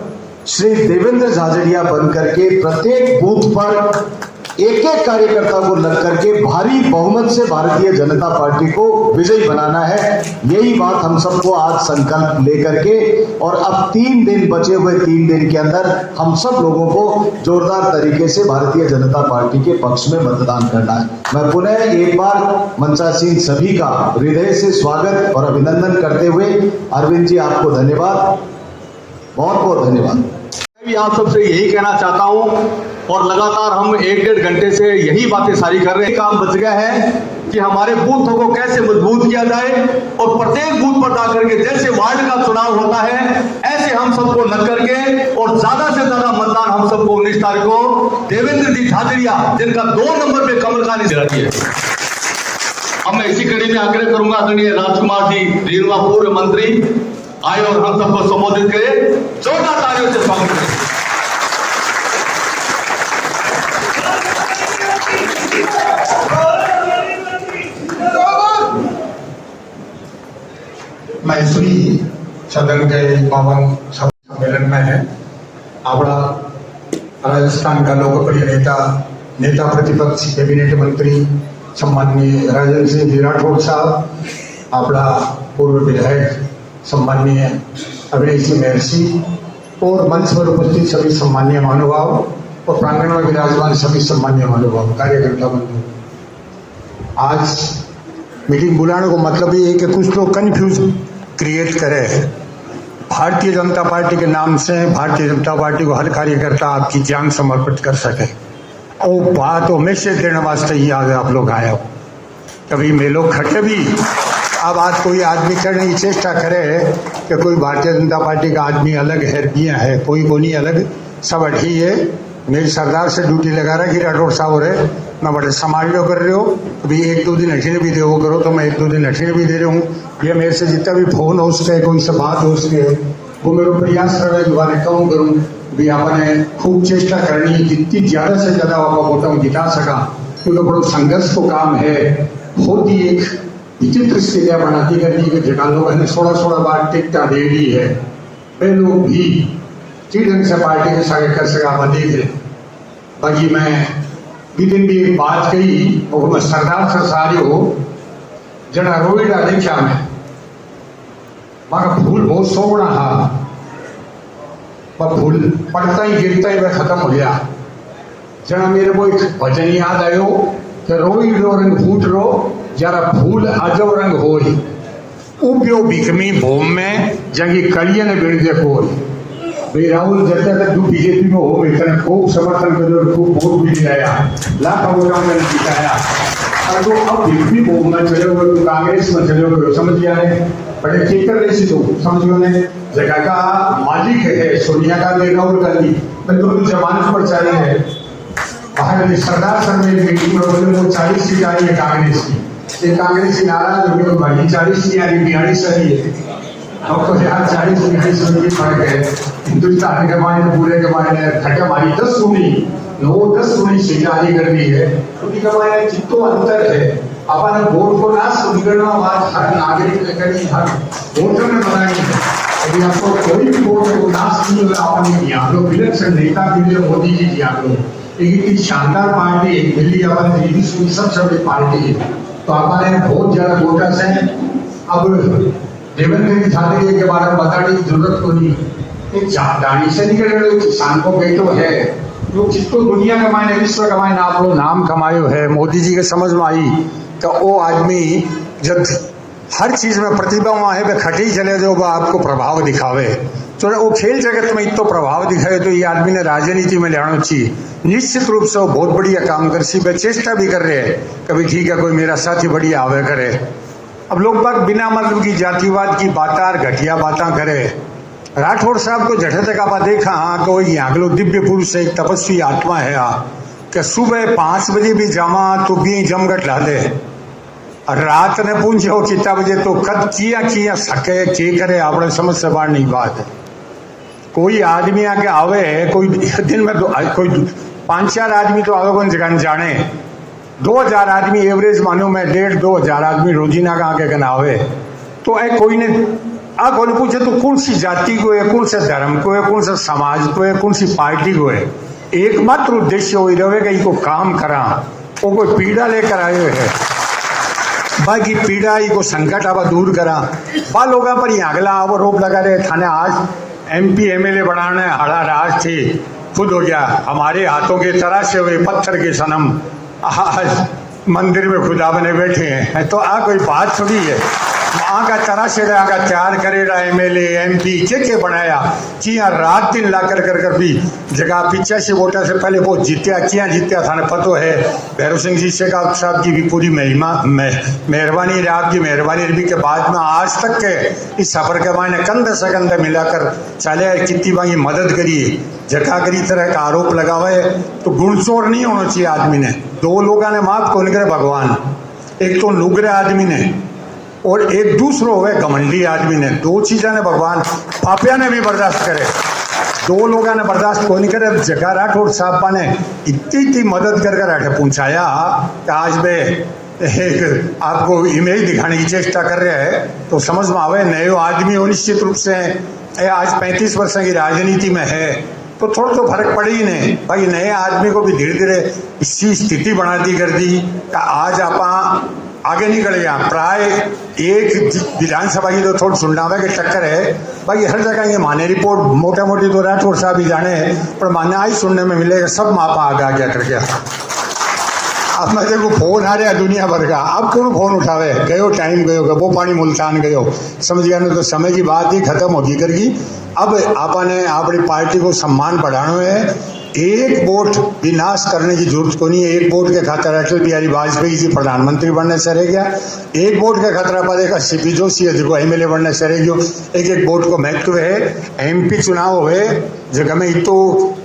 श्री देवेंद्र झाझड़िया बन करके प्रत्येक बूथ पर एक एक कार्यकर्ता को लग करके भारी बहुमत से भारतीय जनता पार्टी को विजयी बनाना है। यही बात हम सबको आज संकल्प लेकर के, और अब 3 दिन बचे हुए 3 दिन के अंदर हम सब लोगों को जोरदार तरीके से भारतीय जनता पार्टी के पक्ष में मतदान करना है। मैं पुनः एक बार मंचासीन सभी का हृदय से स्वागत और अभिनंदन करते हुए, अरविंद जी आपको धन्यवाद, बहुत बहुत धन्यवाद। मैं भी आप सबसे यही कहना चाहता हूं, और लगातार हम 1-1.5 घंटे से यही बातें सारी कर रहे हैं। काम बच गया है कि हमारे बूथों को कैसे मजबूत किया जाए, और प्रत्येक बूथ पर जाकर के जैसे वार्ड का चुनाव होता है ऐसे हम सबको लग करके, और ज्यादा से ज्यादा मतदान हम सबको 19 तारीख को देवेंद्र जी झाझड़िया, जिनका 2 नंबर पे कमल का निशान है। अब मैं इसी कड़ी में आग्रह करूंगा आदरणीय राजकुमार जी रेणवा पूर्व मंत्री आए और हम सबको संबोधित करें, जोरदार तालियों से स्वागत करें। मैसूरी सदन के पावन सम्मेलन में है। आपड़ा राजस्थान का लोकप्रिय नेता प्रतिपक्ष कैबिनेट मंत्री सम्माननीय राजेंद्र सिंह राठौड़ साहब, आपड़ा पूर्व विधायक सम्माननीय अभिनय सिंह महर्षि, और मंच पर उपस्थित सभी सम्मानीय महानुभाव और प्रांगण में विराजमान सभी सम्मानीय महानुभाव, कार्यकर्ता बंधु। आज मीटिंग बुलाने को मतलब ये है कि कुछ लोग कंफ्यूज क्रिएट करे। भारतीय जनता पार्टी के नाम से भारतीय जनता पार्टी को हर कार्यकर्ता आपकी जान समर्पित कर सके, और बात वो मैसेज देने वास्ते ही आगे आप लोग आए हो। कभी मैं लोग खटे भी, अब आज कोई आदमी करने की चेष्टा करे कि कोई भारतीय जनता पार्टी का आदमी अलग है, कोई को नहीं अलग, सब अठी है। मेरी सरदार से ड्यूटी लगा रहा कि राठौड़ साहब हो रहे, मैं बड़े समाज लो कर रहे हो, अभी 1-2 दिन हटीने भी दे वो करो, तो मैं 1-2 दिन हटीने भी दे रहा हूँ। ये मेरे से जितना भी फोन हो सके, कोई से बात हो सके, वो मेरे प्रयास कर रहे दोबारा कहूँ करूँ भी आपने खूब चेष्टा करनी है, जितनी ज़्यादा से ज़्यादा आपका वोटा जिता सका, क्योंकि बड़ा संघर्ष को काम है। होती एक विचित्र स्थितियाँ बनाती करनी कि जगह लोगों ने 16 बार टिकटा दे दी है, वे लोग भी जी ढंग से पार्टी के साथ कर सका देख रहे। बाकी मैं दिन भी एक बात कही, और मैं सरदार से सारी हो जना रोईडा देखा मैं फूल बहुत सोवना हा, पर फूल पड़ता ही गिरता ही वह खत्म हो गया। जना मेरे को एक भजन याद आयो कि रोईडो रंग फूट रो जरा फूल अजो रंग होई उब्यो बिकमी भूम में जंगी कलियन बिण देखो भाई राहुल जब तक तू बीजेपी में हो इतने खूब समर्थन करो, खूब वोट भी दिलाया, लाखों वोटों में जिताया, और तो अब बिकमी भूम में चले हुए तो कांग्रेस में चले हुए समझ गया है बड़े चेकर रही तो समझो ने जगह का मालिक है सोनिया गांधी राहुल गांधी मैं तो जमानत पर चाहिए है बाहर सरदार सर में मीटिंग में बोले वो 40 सीट आई है कांग्रेस की, ये कांग्रेस की नाराज हो गई तो भाई 40 नहीं आ रही 42 आ रही है। अब तो यार 40-42 में फर्क है, हिंदुस्तान के मायने पूरे के मायने घटे हमारी 10 गुनी 9-10 गुनी सीट आई कर दी है, उनकी के मायने जितो अंतर है अपन वोट को ना सुनगणना बात हर नागरिक ने करी, हर वोटर ने बनाई है। यदि आपको कोई भी वोट को ना सुनी आपने यहाँ लोग विलक्षण नेता के लिए मोदी जी यहाँ लोग एक इतनी शानदार पार्टी है दिल्ली अपन दिल्ली की सबसे बड़ी पार्टी है, तो आपने बहुत ज्यादा वोटर्स हैं। अब देवेंद्र की शादी के बारे में बताने की जरूरत को नहीं, एक दानी से निकल रहे किसान को बेटो है जो जिसको दुनिया के मायने विश्व के मायने आप लोग नाम कमायो है, मोदी जी के समझ में आई तो वो आदमी जब हर चीज में प्रतिभा वहाँ है वे खटे ही चले जो वो आपको प्रभाव दिखावे, तो वो खेल जगत में इतना प्रभाव दिखाए तो ये आदमी ने राजनीति में लेना चाहिए। निश्चित रूप से वो बहुत बढ़िया काम कर सी चेष्टा भी कर रहे हैं कभी ठीक है कोई मेरा साथी बढ़िया आवे करे। अब लोग बात बिना मतलब की जातिवाद की बात घटिया बातें करे। राठौड़ साहब को झटे तक आप देखा हाँ कोई यहाँ लोग दिव्य पुरुष एक तपस्वी आत्मा है कि सुबह 5 बजे भी जावा तो भी जमघट ला दे और रात ने पूछो कितना बजे तो कद किया सके के करे आपने समझ से बाहर नहीं बात है। कोई आदमी आके आवे कोई दिन में कोई 5-4 आदमी तो आवे कौन जगह जाने 2000 आदमी एवरेज मानो मैं 1,500-2,000 आदमी रोजीना का आके गना आवे तो कोई ने कौन पूछे तो कौन सी जाति को है, कौन से धर्म को है, कौन से समाज को है, कौन सी पार्टी को है, एकमात्र उद्देश्य वही रहेगा इनको काम करा वो कोई पीड़ा लेकर आए है बाकी पीड़ा को संकट अब दूर करा बा लोग पर ही अगला अब रोप लगा रहे थाने आज MP MLA बढ़ाने हड़ा राज थे खुद हो गया हमारे हाथों के तराशे हुए पत्थर के सनम आज मंदिर में खुदा बने बैठे हैं तो कोई बात थोड़ी है वहाँ का तराशे का तैयार करेगा MLA MP के बनाया किया रात दिन ला कर भी जगह 85 वोटर से पहले वो जीत्या था ना पतो है। भैरव सिंह जी से साहब की भी पूरी मेहरबानी रही आपकी मेहरबानी रही के बाद में आज तक के इस सफर के मायने कंधे से कंधे मिलाकर चले कितनी बागी मदद करी जगह करी तरह का आरोप लगावे तो गुणचोर नहीं होना चाहिए आदमी ने। 2 लोगों ने माफ कौन करे भगवान, एक तो लुगरे आदमी ने और एक दूसरो हुए घमंडी आदमी ने, 2 चीजें ने भगवान पापिया ने भी बर्दाश्त करे 2 लोगों ने बर्दाश्त कोई नहीं करे। जगह राठौड़ साहब ने इतनी मदद कर अठे पहुंचाया कि आज वे एक आपको इमेज दिखाने की चेष्टा कर रहे हैं तो समझ में आवे नए आदमी हो निश्चित रूप से आज 35 वर्ष की राजनीति में है तो थोड़ा तो फर्क पड़े ही नहीं भाई नए आदमी को भी धीरे धीरे इसी स्थिति बना दी कर दी कि आज आप आगे निकल गया। प्राय एक विधानसभा की तो थोड़ी सुननावे के टक्कर है भाई हर जगह ये माने रिपोर्ट मोटा मोटी तो राठौड़ साहब ही जाने पर माने आई सुनने में मिलेगा सब मापा आगे आ गया कर गया। अब मैं देखो फोन आ रहा दुनिया भर का, अब कौन फोन उठावे गयो टाइम गयो वो पानी मुल्तान गयो समझ गया तो समय की बात ही खत्म होगी करगी। अब आपने अपनी पार्टी को सम्मान बढ़ाना है, एक वोट भी नाश करने की जरूरत को नहीं है। एक वोट के खातिर अटल बिहारी वाजपेयी जी प्रधानमंत्री बनने से रह गया, एक वोट के खतरा पर एक CP जोशी है जो MLA बनने से रह गयो। एक वोट को महत्व है। MP चुनाव हुए जगह में तो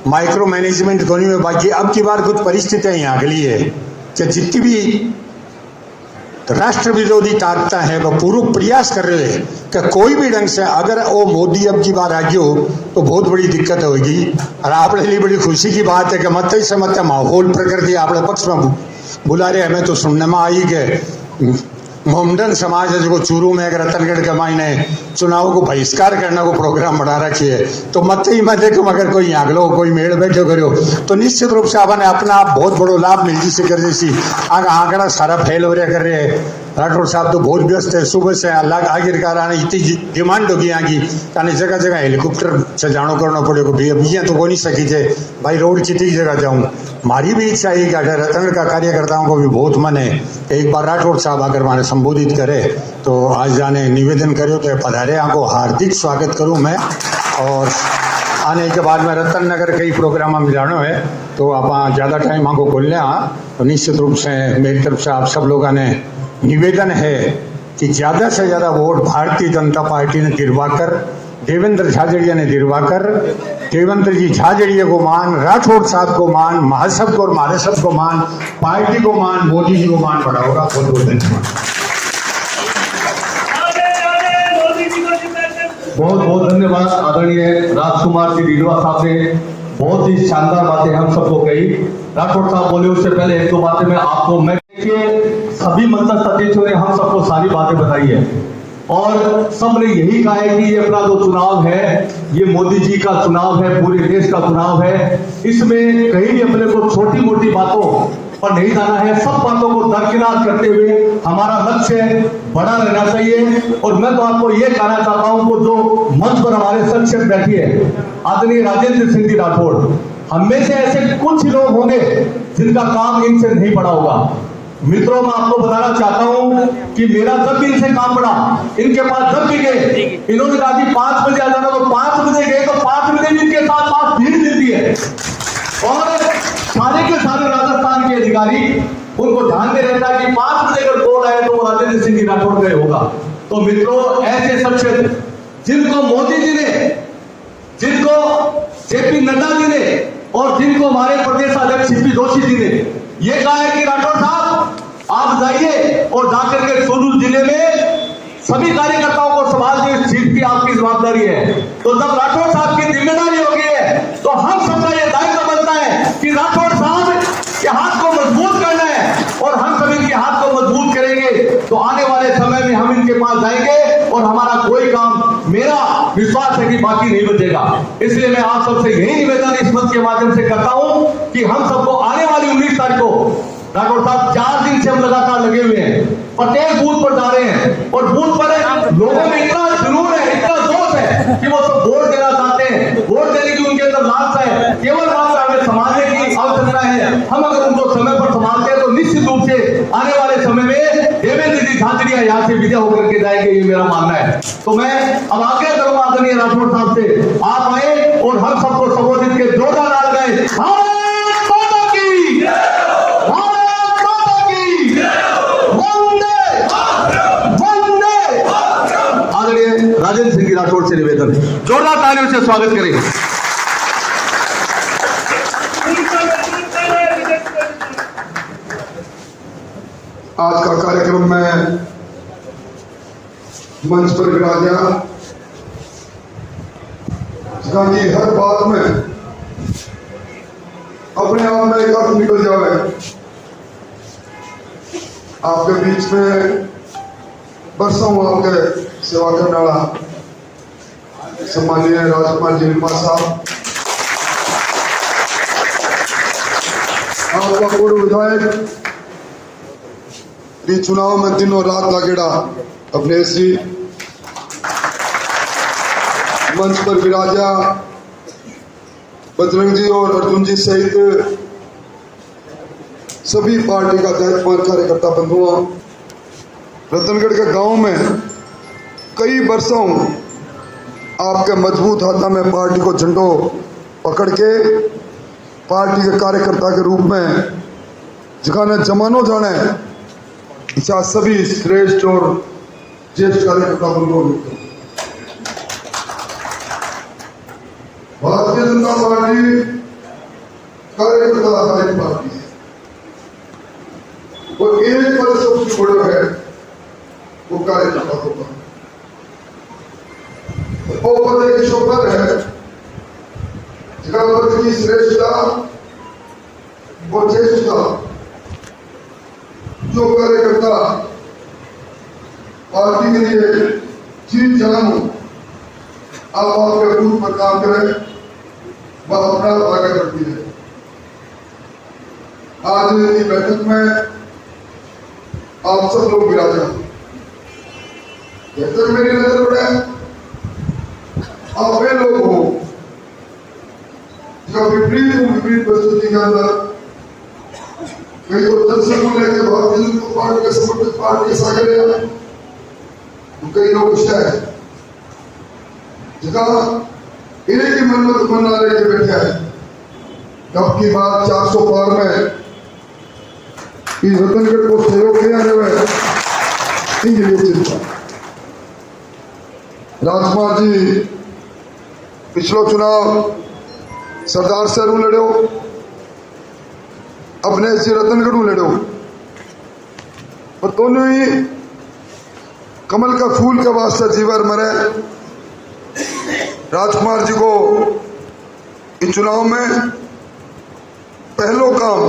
माइक्रो मैनेजमेंट को नहीं है। बाकी अब की बार कुछ परिस्थितियां यहाँ के लिए कि जितनी भी राष्ट्र विरोधी ताकतें हैं वह पूर्ण प्रयास कर रहे हैं कि कोई भी ढंग से अगर वो मोदी अब की बार आ गया हो तो बहुत बड़ी दिक्कत होगी। और आपने लिए बड़ी खुशी की बात है कि मत से मत माहौल प्रकृति आपने पक्ष में बुला रहे हमें तो सुनने में आई कि मोमडन समाज है जो चूरू में अगर रतनगढ़ के मायने चुनाव को बहिष्कार करने को प्रोग्राम बढ़ा रखी है तो मत ही मैं देखो अगर कोई आगलो कोई मेड़ बैठे करो तो निश्चित रूप से आपने अपना बहुत बड़ो लाभ मिल जी से कर जैसी आंकड़ा सारा फेल हो रहा कर रहे राठौर साहब तो बहुत व्यस्त है, सुबह से आखिरकार आने इतनी डिमांड होगी यहाँ की ताने जगह जगह हेलीकॉप्टर से जानो करना पड़ेगा भैया भैया तो हो नहीं सकी थे भाई रोड कितनी जगह जाऊँ। हमारी भी इच्छा है कि रतनगढ़ का कार्यकर्ताओं को भी बहुत मन है कि एक बार राठौर साहब आकर हमारे संबोधित करे, तो आज जाने निवेदन करो तो पधारे यहाँ को हार्दिक स्वागत करूँ मैं। और आने के बाद में रतन नगर कई प्रोग्राम में जाना है तो आप ज़्यादा टाइम आपको खोल लें तो निश्चित रूप से मेरी तरफ से आप सब लोगों ने निवेदन है कि ज़्यादा से ज़्यादा वोट भारतीय जनता पार्टी ने दिलवाकर, देवेंद्र झाझड़िया ने दिलवाकर, देवेंद्र जी झाझड़िया को मान, राठौर साहब को मान, महासब को और महासब को मान, पार्टी को मान, मोदी जी को मान बढ़ाओगा। बहुत बहुत धन्यवाद। बहुत बहुत धन्यवाद आदरणीय राजकुमार जी रीडवा साहब ने बहुत ही शानदार बातें हम सबको कही। राठौर साहब बोले उससे पहले एक दो बातें मैं आपको, मैं सभी मंच सदस्यों ने हम सबको सारी बातें बताई है और सब ने यही कहा है कि ये अपना जो चुनाव है ये मोदी जी का चुनाव है, पूरे देश का चुनाव है। इसमें कहीं भी अपने को छोटी मोटी बातों पर नहीं जाना है, सब बातों को दरकिनार करते हुए हमारा लक्ष्य बड़ा रहना चाहिए। और मैं तो आपको ये कहना चाहता हूं कि जो मंच पर हमारे शख्सियत बैठी है आदरणीय राजेंद्र सिंह जी राठौड़, हम में से ऐसे कुछ लोग होंगे जिनका काम इनसे नहीं पड़ा होगा। मित्रों, मैं आपको बताना चाहता हूं कि मेरा जब भी इनसे काम पड़ा, इनके पास जब भी गए, इन्होंने कहा कि 5 बजे आ जाना, तो 5 बजे गए तो 5 बजे भी इनके साथ भीड़ मिलती है और सारे के सारे राजस्थान के अधिकारी उनको ध्यान में रहता है कि 5 बजे अगर कॉल आए तो वो राजेंद्र सिंह जी राठौड़ गए होगा। तो मित्रों, ऐसे शख्सियत जिनको मोदी जी ने, जिनको जेपी नड्डा जी ने और जिनको हमारे प्रदेश अध्यक्ष सीपी जोशी जी ने ये कहा है कि राठौर साहब आप जाइए और जाकर के सोनू जिले में सभी कार्यकर्ताओं को संभालने इस सीट की आपकी जवाबदारी है। तो जब राठौर साहब की जिम्मेदारी होगी है तो हम सबका ये दायित्व बनता है कि राठौर साहब के हाथ को मजबूत करना है और हम सब इनके हाथ को मजबूत करेंगे तो आने वाले समय में हम इनके पास जाएंगे और हमारा कोई काम, मेरा विश्वास है कि बाकी नहीं बचेगा। इसलिए मैं आप सबसे यही निवेदन इस मंच के माध्यम से करता हूं कि हम सबको आने वाली 19 तारीख को, राठौर साहब 4 दिन से हम लगातार लगे हुए हैं, प्रत्येक बूथ पर जा रहे हैं और बूथ पर लोगों में इतना जुनून है, इतना जोश है कि वो सब वोट देना चाहते हैं, वोट देने की उनके अंदर लालसा है। केवल मात्र हमें संभालने की आवश्यकता है। हम अगर उनको समय पर संभालते हैं तो निश्चित रूप से आने वाले समय में देवेंद्र जी झाझड़िया यहाँ से विजय होकर के जाएंगे, ये मेरा मानना है। तो मैं अब आगे करूंगा आदरणीय राठौर साहब से, आप आए और हम सबको संबोधित के जोरदार नारा लगाए, भारत माता की, भारत माता की, वंदे वंदे। आदरणीय राजेंद्र सिंह राठौड़ से निवेदन, जोरदार तालियों से स्वागत करें। आज का कार्यक्रम में मंच पर विराजा कि हर बात में अपने आप में एक अर्थ निकल जाए। आपके बीच में बरसों आपके सेवा करने वाला सम्मानीय राजकुमार जी रीडवा साहब, आपका पूर्व विधायक चुनाव में दिनों रात लागेड़ा अपने श्री मंच पर विराजा बजरंग जी और अर्जुन जी सहित सभी पार्टी का दायित्ववान कार्यकर्ता बंधुओं, रतनगढ़ के गांव में कई वर्षों आपके मजबूत हाथा में पार्टी को झंडो पकड़ के पार्टी के कार्यकर्ता के रूप में जिखाने जमानो जाने इच्छा सभी श्रेष्ठ और ज्येष्ठ कार्यकर्ता बंधुओं, भारतीय जनता पार्टी कार्यकर्ता आधारित पार्टी है और एक पद सबसे बड़ा है वो कार्यकर्ता होगा। वो पद एक शोभर है जिसका पद की श्रेष्ठता और ज्येष्ठता जो कार्यकर्ता पार्टी के लिए जीत जान आप आपके बूथ पर काम करें वह अपना आगे बढ़ती है। आज की बैठक में आप सब लोग विराजमान। जब तक मेरी नजर पड़े आप वे लोग हो जो विपरीत परिस्थिति के अंदर कई तो जनसंघ लेके भारतीय जनता पार्टी के समर्थित पार्टी के साथ गए, कई लोग शायद जगह इन्हीं की मन्नत मना लेके बैठे हैं। अब की बात 400 पार में रतनगढ़ को सहयोग किया गया इनके लिए चिंता। राजकुमार जी पिछलो चुनाव सरदार सरू लड़ो, अपने से रतनगढ़ लड़ो, और दोनों ही कमल का फूल का वास्ता जीवर मरे। राजकुमार जी को इस चुनाव में पहलो काम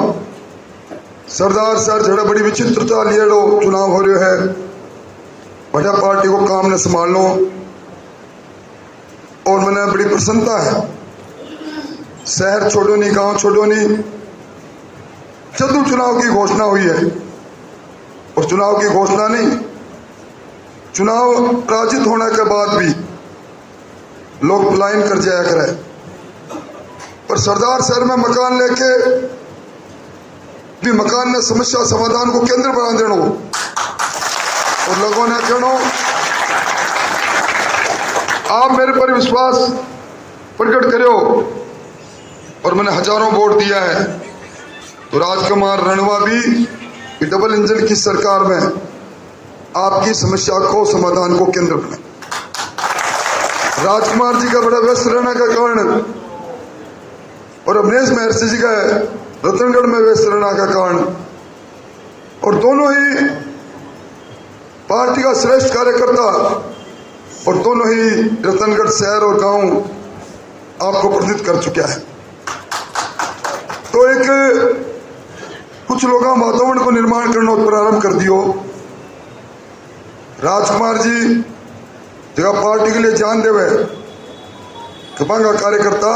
सरदार सर जड़ा बड़ी विचित्रता लिए चुनाव हो रहा है, बड़ा पार्टी को काम न संभाल लो, और मैंने बड़ी प्रसन्नता है। शहर छोड़ो नहीं, गांव छोड़ो नहीं, जब चुनाव की घोषणा हुई है, और चुनाव की घोषणा नहीं, चुनाव पराजित होने के बाद भी लोग पलायन कर जाया करे, पर सरदार शहर में मकान लेके भी मकान ने समस्या समाधान को केंद्र बना देना, और लोगों ने कहना आप मेरे पर विश्वास प्रकट करो, और मैंने हजारों वोट दिया है, तो राजकुमार रणवा भी डबल इंजन की सरकार में आपकी समस्या को समाधान को केंद्र बने। राजकुमार जी का बड़ा व्यस्त रहने का कारण और अवनेश महर्षि जी का रतनगढ़ में व्यस्त रहने का कारण, और दोनों ही पार्टी का श्रेष्ठ कार्यकर्ता, और दोनों ही रतनगढ़ शहर और गांव आपको प्रेरित कर चुका है। तो एक कुछ लोग वातावरण को निर्माण करना प्रारंभ कर दियो। राजकुमार जी जगह पार्टी के लिए जान देवे कपांगा कार्यकर्ता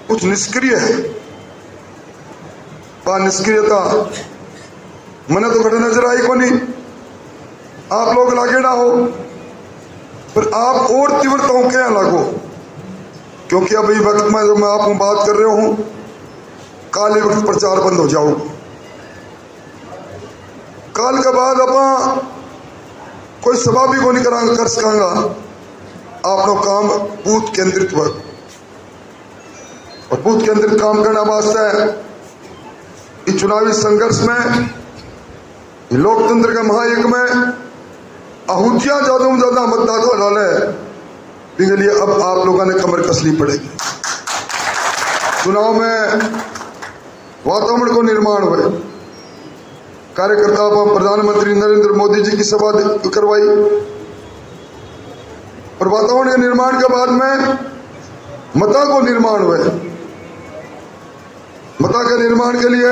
कुछ निष्क्रिय है, निष्क्रियता मैंने तो घटना नजर आई को नहीं, आप लोग लागे ना हो, पर आप और तीव्रताओं क्या लागो, क्योंकि अभी वक्त में जो मैं आपको बात कर रहा हूं काले वक्त प्रचार बंद हो जाओ। काल के बाद अपना कोई सभा भी को नहीं कर सकांगा, आप लोग काम बूथ केंद्रित वर्ग और बूथ केंद्रित काम करना वास्ते इस चुनावी संघर्ष में, लोकतंत्र के महायज्ञ में आहूतियां ज्यादा में ज्यादा मतदाता डाले, इसके लिए अब आप लोगों ने कमर कसनी पड़ेगी। चुनाव में वातावरण को निर्माण हुए, कार्यकर्ता प्रधानमंत्री नरेंद्र मोदी जी की सभा करवाई, और वातावरण के निर्माण के बाद में मता को निर्माण हुए। मता के निर्माण के लिए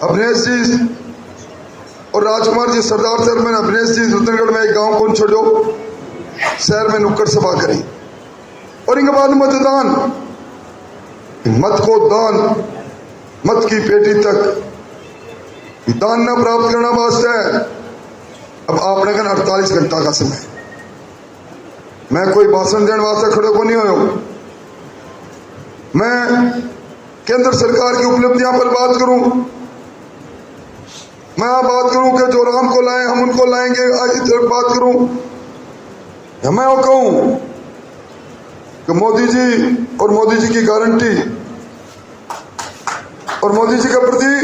अवनेश जी और राजकुमार जी सरदार शहर में, अवनेश जी रतनगढ़ में एक गांव कौन छोड़ो शहर में नुक्कड़ सभा करी, और इनके बाद मतदान, मत को दान, मत की पेटी तक दान न प्राप्त करना वास्ते अब आपने कहना 48 घंटा का समय। मैं कोई भाषण देने वास्ते खड़े को नहीं हो, मैं केंद्र सरकार की उपलब्धियां पर बात करूं, मैं आप बात करूं कि जो राम को लाए हम उनको लाएंगे, आज तरफ बात करूं, मैं वो कहूं कि मोदी जी और मोदी जी की गारंटी और मोदी जी के प्रति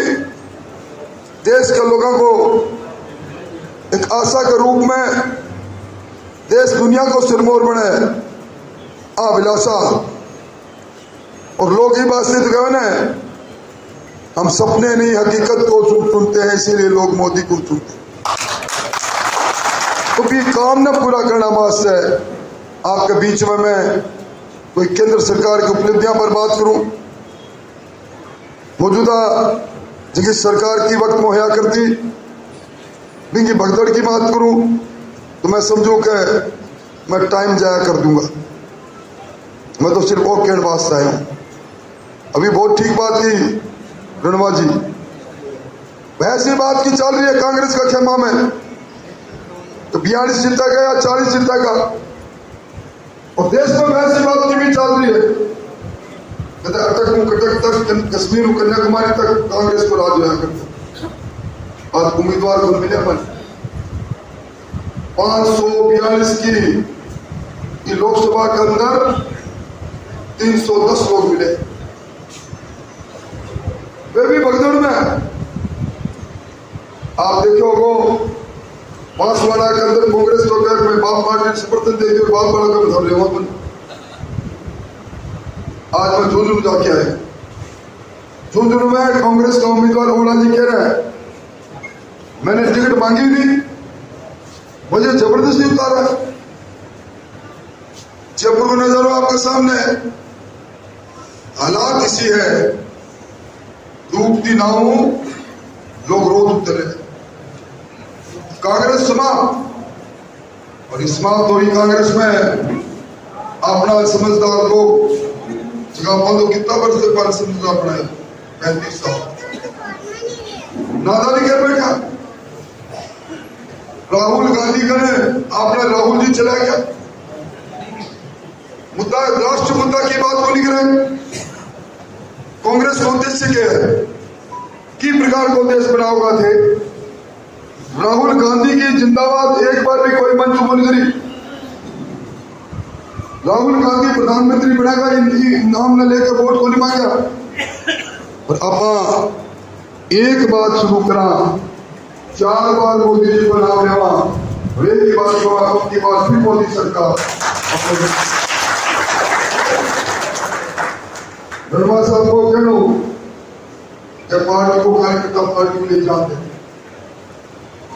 देश के लोगों को एक आशा के रूप में देश दुनिया को सिरमौर बने अभिलाषा, और लोग ही बात से कहे ना हम सपने नहीं हकीकत को चुनते हैं, इसीलिए लोग मोदी को चुनते। तो भी काम न पूरा करना वास्ते आपके बीच में मैं कोई केंद्र सरकार की उपलब्धियां पर बात करूं, मौजूदा जिस सरकार की वक्त मुहैया करती बिंगी भगदड़ की बात करूं तो मैं समझूं कि मैं टाइम जाया कर दूंगा। मैं तो सिर्फ वो कहने वास्ते आया हूं। अभी बहुत ठीक बात की रणवा जी, वैसी बात की चल रही है कांग्रेस का खेमा में, तो 42 जीता का या 40 जीता का, और देश में वैसी बात की भी चल रही है, अटक तक कश्मीर कन्याकुमारी तक कांग्रेस को राज होया करता। आज उम्मीदवार को मिले मन 542 की लोकसभा के अंदर 310 लोग मिले, वे भी भगदड़ में। आप देखे होगो बांसवाड़ा के अंदर कांग्रेस तो क्या में बाप पार्टी समर्थन देगी और बांसवाड़ा का बता रहे हो। आज मैं झुंझुनू जाके आया, झुंझुनू में कांग्रेस का उम्मीदवार ओला जी कह रहे हैं मैंने टिकट मांगी थी, मुझे जबरदस्ती उतारा। जयपुर को नजर आपके सामने, हालात इसी है, डूबती नाव लोग रोज उतरे, कांग्रेस समाप्त, और समाप्त हुई कांग्रेस में अपना समझदार लोग जगह बंदो कितना वर्ष से पर समझदार बनाए 35 साल नादानी कर बैठा। राहुल गांधी का ने आपने राहुल जी चला गया, मुद्दा राष्ट्र मुद्दा की बात को निकले। कांग्रेस का उद्देश्य क्या है, कि प्रकार को देश बनाओगा थे। राहुल गांधी की जिंदाबाद एक बार भी कोई मंच बन करी, राहुल गांधी प्रधानमंत्री बनेगा इनकी नाम न लेकर वोट को नहीं मांगा। और आप एक बात शुरू करा, 4 बार मोदी जी को नाम लेवा, और एक ही बात को आपकी बात फिर मोदी सरकार। धर्मा साहब को कह लो कि पार्टी को कार्यकर्ता पार्टी को ले जाते,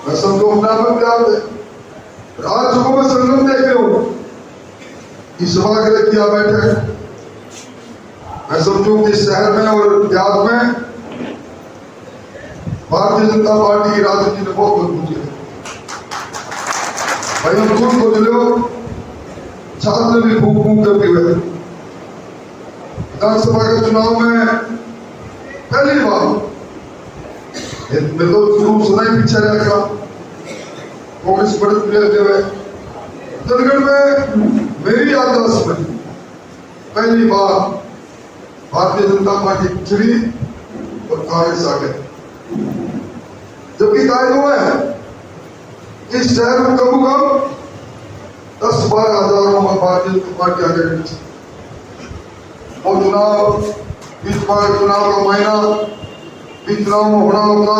मैं समझो अपना बनते आते। आज जो मैं संगम देख रहे हूँ, इस सभागृह किया बैठे, मैं समझू कि शहर में और देहात में भारतीय जनता पार्टी की राजनीति ने बहुत मजबूती है। भाई हम खुद को जो छात्र भी फूक फूक करते हुए विधानसभा के चुनाव में पहली बार मैं तो शुरू सुना ही पीछे रहेगा, कांग्रेस बढ़त लेते हुए जनगढ़ में मेरी याददाश्त में पहली बार भारतीय जनता पार्टी छिड़ी और कांग्रेस आ गए। जबकि कायद हुआ है इस शहर में कम 10-12 हजारों में भारतीय जनता पार्टी आ गई। और चुनाव चुनाव का महीना बीच चुनाव में होना होगा,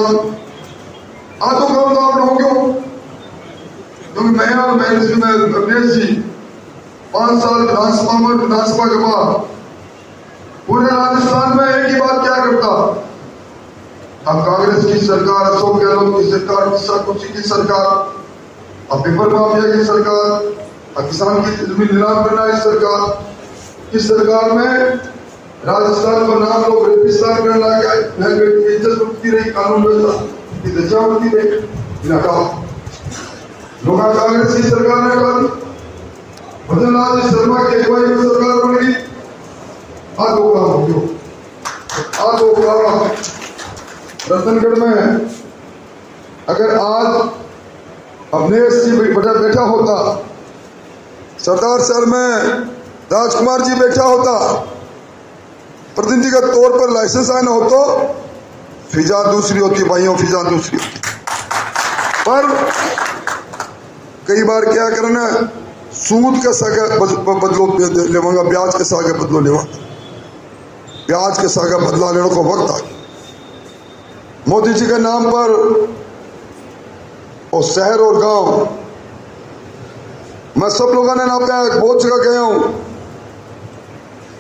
आधो कम तो आप लोगों क्यों, क्योंकि मैं और अखिलेश जी 5 साल विधानसभा के बाद पूरे राजस्थान में एक ही बात क्या करता, अब कांग्रेस की सरकार, अशोक गहलोत की सरकार, किसान कुर्सी की सरकार, अब पेपर माफिया की सरकार, अब किसान की जमीन नीलाम करना की सरकार, इस सरकार में राजस्थान का नाम लोग रेगिस्तान करने लगे, इज्जत उठती रही, कानून व्यवस्था की दशा उठती रही, लोग कांग्रेस की सरकार ने कहा भजनलाल शर्मा की अगुवाई में सरकार बनेगी, आधो का हो गयो, आधो का रतनगढ़ में अगर आज अवनेश जी बैठा होता, सरदार शहर में राजकुमार जी बैठा होता, प्रतिनिधि के तौर पर लाइसेंस आना हो तो फिजा दूसरी होती, भाइयों फिजा दूसरी होती। पर कई बार क्या करना, सूद के सागे बदलो लेवांगा, ब्याज के सागे बदलो लेवा, ब्याज के सागे बदला लेने को वक्त आ गया। मोदी जी के नाम पर और शहर और गांव, मैं सब लोगों ने ना बहुत जगह गया हूं,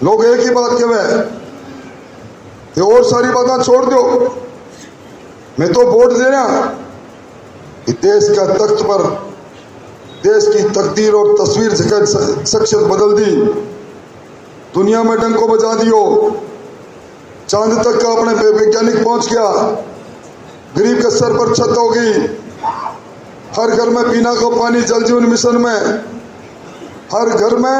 लोग एक ही बात कहे, ये और सारी बातें छोड़ दो, मैं तो वोट देना कि देश का तख्त पर देश की तकदीर और तस्वीर शख्सियत बदल दी, दुनिया में डंको बजा दियो, चांद तक का अपने वैज्ञानिक पहुंच गया, गरीब के सर पर छत होगी, हर घर में पीना का पानी, जल जीवन मिशन में हर घर में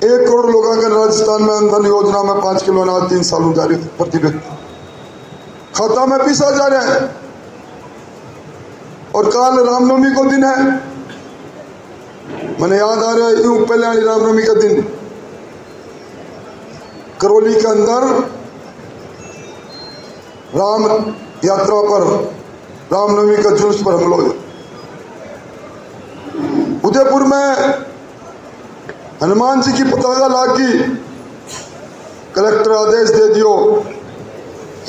1 करोड़ लोगों का राजस्थान में अंधन योजना में 5 किलो अनाज 3 सालों जारी प्रति व्यक्ति। खाता में पीसा जा रहा है। और कल रामनवमी को दिन है, मैंने याद आ रहा है यूं पहले वाली रामनवमी का दिन करौली के अंदर राम यात्रा पर रामनवमी का जुलूस पर हम लोग उदयपुर में हनुमान जी की पताका लागी, कलेक्टर आदेश दे दियो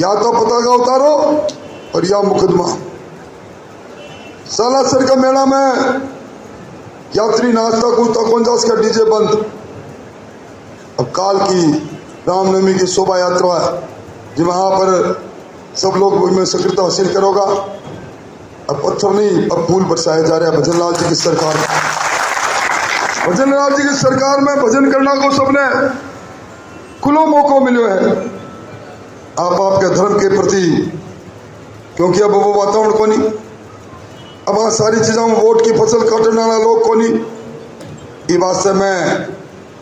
या तो पताका उतारो और या मुकदमा। सालासर का मेला में यात्री नाश्ता कूदता कौंजास का डीजे बंद। अब काल की रामनवमी की शोभा यात्रा है जी, वहां पर सब लोग में सक्रियता हासिल करोगा। अब पत्थर नहीं, अब फूल बरसाए जा रहे हैं। भजन लाल जी की सरकार, भजन लाल जी की सरकार में भजन करना को सबने खुलो मौका मिलो है। आप आपके धर्म के प्रति, क्योंकि अब वो वातावरण को नहीं, अब आ सारी चीज़ों में वोट की फसल काटने वाला लोग को नहीं। ये बात से मैं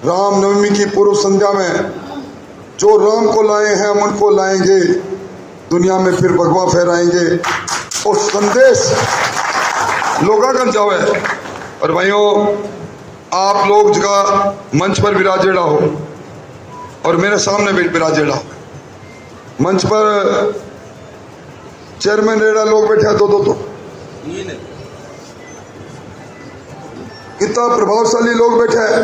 रामनवमी की पूर्व संध्या में जो राम को लाए हैं हम उनको लाएंगे, दुनिया में फिर भगवा फहराएंगे और संदेश लोगागन जावे। और भाइयों, आप लोग जगह मंच पर विराजेड़ा हो और मेरे सामने भी विराजेड़ा हो। मंच पर चेयरमैन रेड़ा लोग बैठे हैं, दो तो कितना प्रभावशाली लोग बैठे हैं।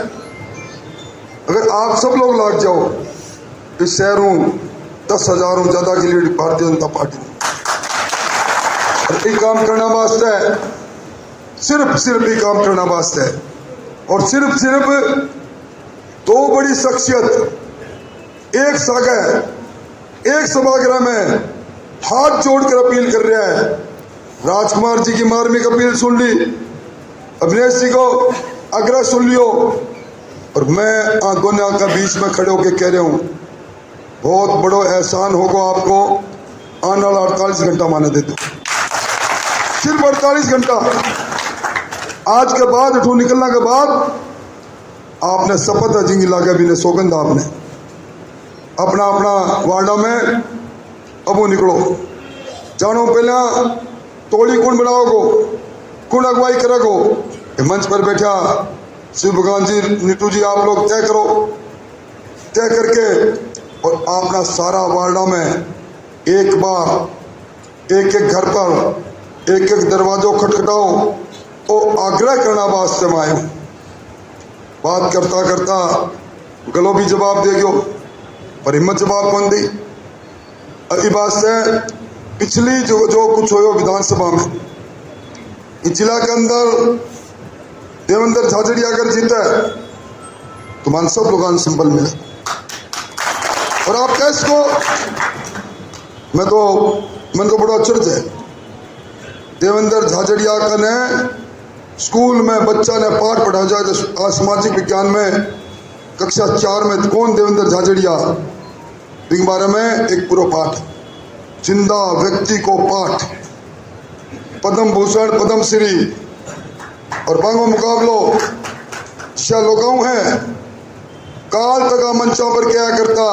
अगर आप सब लोग लाग जाओ इस शहरों 10,000 ज्यादा की लीड भारतीय जनता पार्टी ने काम करना वास्ते है, सिर्फ ही काम करना वास्ते है। और सिर्फ दो बड़ी शख्सियत एक सागर एक सभागृह में हाथ जोड़कर अपील कर रहा है। राजकुमार जी की मार्मिक अपील सुन ली, अभिनेश जी को आग्रह सुन लियो, और मैं दोनों का बीच में खड़े होकर कह रहा हूं, बहुत बड़ो एहसान होगा आपको। आने वाला 48 घंटा माने दे दो, सिर्फ 48 घंटा। आज के बाद उठो निकलने के बाद आपने शपथ है जिंगी लागे भी ने सौगंध आपने अपना अपना वार्डा में अबो निकलो जानो। पहला तोड़ी कौन बनाओगो, कौन अगुवाई करेगो, मंच पर बैठा श्री भगवान जी नीटू जी आप लोग तय करो, तय करके और अपना सारा वार्डा में एक बार एक घर पर एक दरवाजों खटखटाओ और आग्रह करना वास्ते में आयो। बात करता करता गलो भी जवाब दे गयो पर हिम्मत जवाब कौन दी। इस बात से पिछली जो कुछ हो विधानसभा में इस जिला के अंदर देवेंद्र झाझड़िया अगर जीता है तो मान सब लोगों संबल मिले। और आप कैस को मैं तो मन को बड़ा आश्चर्य है, देवेंद्र झाझड़िया का ने स्कूल में बच्चा ने पाठ पढ़ा जाए तो सामाजिक विज्ञान में कक्षा 4 में कौन देवेंद्र झाझड़िया के बारे में एक पूरा पाठ, जिंदा व्यक्ति को पाठ, पद्म भूषण पद्म श्री और बांगो मुकाबलो लोगाऊ है। काल तक मंचों पर क्या करता,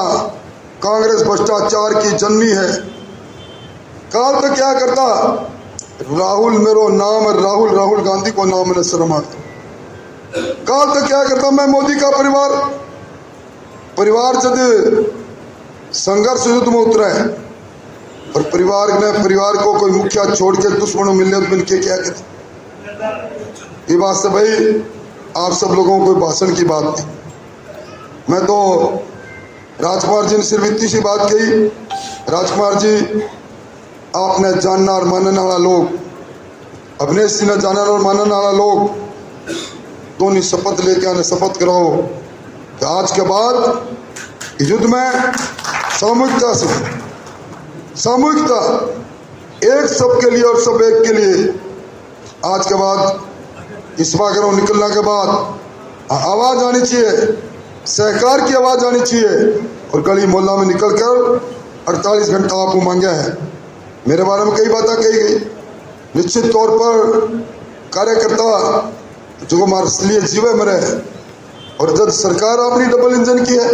कांग्रेस भ्रष्टाचार की जन्मी है। काल तक क्या करता, राहुल मेरो नाम है, राहुल गांधी को नाम है शर्म आता। काल तक क्या करता, मैं मोदी का परिवार जब संघर्ष युद्ध में उतरा है और परिवार को कोई मुखिया छोड़ के दुश्मनों मिलने तो मिलके क्या करे। ये बात से भाई आप सब लोगों को भाषण की बात नहीं, मैं तो राजकुमार जी ने सिर्फ इतनी सी बात कही। राजकुमार जी आपने जानना और मानने वाला लोग, अभिनेश जी ने जानना और मानने वाला लोग दोनों शपथ लेके आने, शपथ कराओ कि आज के बाद युद्ध में सामूहिकता एक सब के लिए और सब एक के लिए। आज के बाद इस बार निकलने के बाद आवाज आनी चाहिए, सहकार की आवाज आनी चाहिए और गली मोहल्ला में निकलकर 48 घंटा आपको मांगा है। मेरे बारे में कई बातें कही गई, निश्चित तौर पर कार्यकर्ता जो हमारे लिए जीवे मरे है। और जब सरकार अपनी डबल इंजन की है,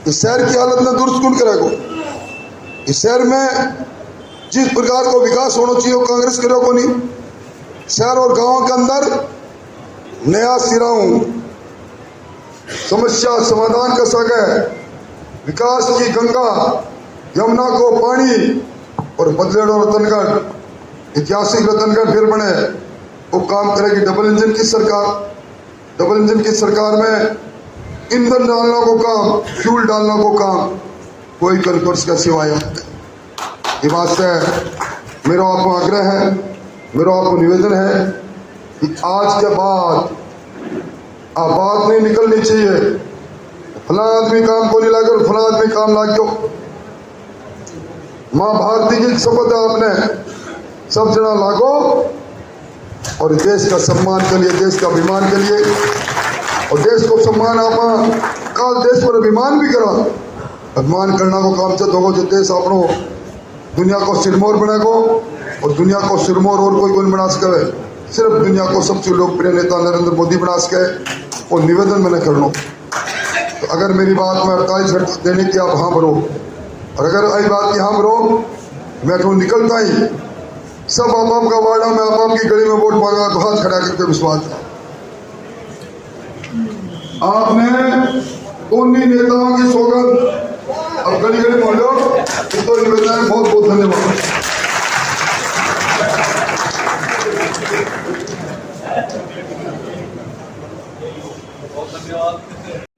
इस शहर की हालत में दुरुस्त कौन करेगा। इस शहर में जिस प्रकार को विकास होना चाहिए वो कांग्रेस करे को नहीं। शहर और गांव के अंदर नया सिरा समस्या समाधान कर सके, विकास की गंगा यमुना को पानी और बदलेड़ और रतनगढ़ ऐतिहासिक रतनगढ़ फिर बने, वो काम करेगी डबल इंजन की सरकार। डबल इंजन की सरकार में ईंधन डालना को काम, फ्यूल डालना को काम कोई कंकर्स का सिवाय। ये बात है मेरा आपको आग्रह है, मेरा आपको निवेदन है कि आज के बाद आप बात नहीं निकलनी चाहिए फला आदमी काम को नहीं लागे और फला आदमी काम लाग गयो। माँ भारती की शपथ है आपने सब जना लागो और देश का सम्मान के लिए, देश का अभिमान के लिए, और देश को सम्मान आप काल देश पर अभिमान भी करा। अभिमान करना को काम चत होगा जो देश अपनो दुनिया को सिरमौर बनेगो और दुनिया को सिरमौर और कोई बना सके, सिर्फ दुनिया को सबसे लोकप्रिय नेता नरेंद्र मोदी बना सके। और निवेदन मैंने कर लो तो अगर मेरी बात में 48 घंटे देने की आप हाँ भरो, और अगर आई बात की हाँ भरो मैं तो निकलता ही सब आप का वार्डा में आप की गली में वोट मांगा तो हाथ खड़ा करके विश्वास आपने उन्हीं नेताओं की सौगंध अब गली गली मान लो। तो निवेदन है, बहुत बहुत धन्यवाद।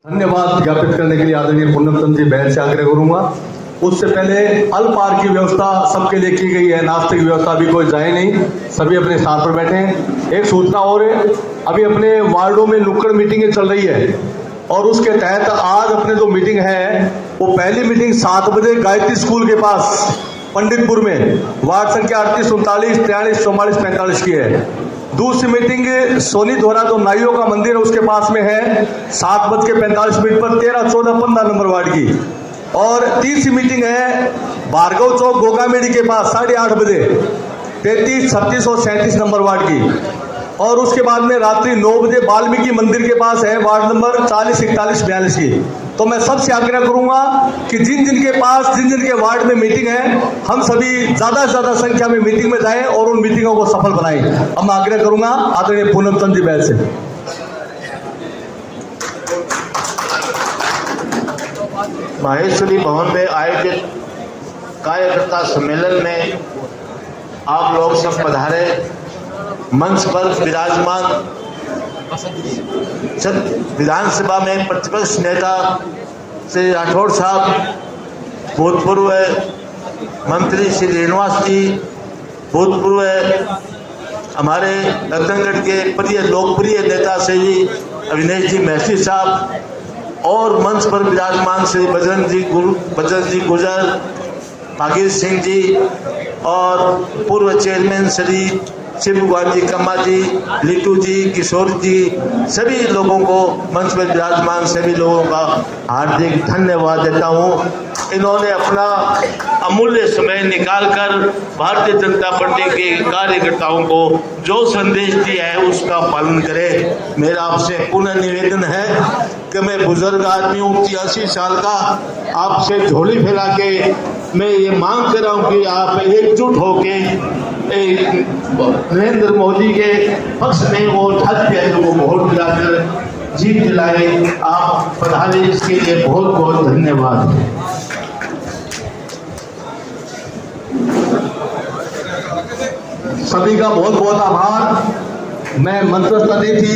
धन्यवाद ज्ञापित करने के लिए आदरणीय पूनम चंद जी बैल से आग्रह करूंगा। उससे पहले अल्पहार की व्यवस्था सबके लिए की गई है, नाश्ते की व्यवस्था अभी कोई जाए नहीं, सभी अपने स्थान पर बैठे हैं। एक सूचना और है, अभी अपने वार्डों में नुक्कड़ मीटिंगें चल रही है और उसके तहत आज अपने जो मीटिंग है वो पहली मीटिंग 7 बजे गायत्री स्कूल के पास पंडितपुर में वार्ड संख्या 38, 39, 43, 44, 45 की है। दूसरी मीटिंग सोनी धोरा जो नाइयों का मंदिर है उसके पास में है 7:45 पर 13, 14, 15 नंबर वार्ड की। और तीसरी मीटिंग है भार्गव चौक गोगामेड़ी के पास 8:30 बजे 33, 36 और 37 नंबर वार्ड की। और उसके बाद में रात्रि 9 बजे वाल्मीकि मंदिर के पास है वार्ड नंबर 40, 41, 42 की। तो मैं सबसे आग्रह करूंगा कि जिन जिन के वार्ड में मीटिंग है हम सभी ज्यादा से ज्यादा संख्या में मीटिंग में जाएं और उन मीटिंगों को सफल बनाएं। अब मैं आग्रह करूंगा आदरणीय पूनम चंद जी बैल से। माहेश्वरी भवन में आयोजित कार्यकर्ता सम्मेलन में आप लोग सब पधारे। मंच पर विराजमान विधानसभा में प्रतिपक्ष नेता श्री राठौड़ साहब, भूतपूर्व मंत्री श्री श्रीनिवास जी, भूतपूर्व हमारे रतनगढ़ के प्रिय लोकप्रिय नेता श्री अविनेश जी महसी साहब, और मंच पर विराजमान श्री बजरंग जी गुजर, भागीर सिंह जी और पूर्व चेयरमैन श्री शिव भगवान जी कम्मा जी, लीटू जी, किशोर जी, सभी लोगों को मंच पर विराजमान सभी लोगों का हार्दिक धन्यवाद देता हूँ। इन्होंने अपना अमूल्य समय निकालकर भारतीय जनता पार्टी के कार्यकर्ताओं को जो संदेश दिया है उसका पालन करें। मेरा आपसे पुनः निवेदन है कि मैं बुजुर्ग आदमी हूँ, 83 साल का, आपसे झोली फैला के मैं ये मांग कर रहा हूँ कि आप एकजुट होके नरेंद्र मोदी के पक्ष में वो 88 को वोट दिलाकर जीत दिलाए। आप पधारे, इसके लिए बहुत बहुत धन्यवाद। सभी का बहुत बहुत आभार। मैं मंत्रस्थ अतिथि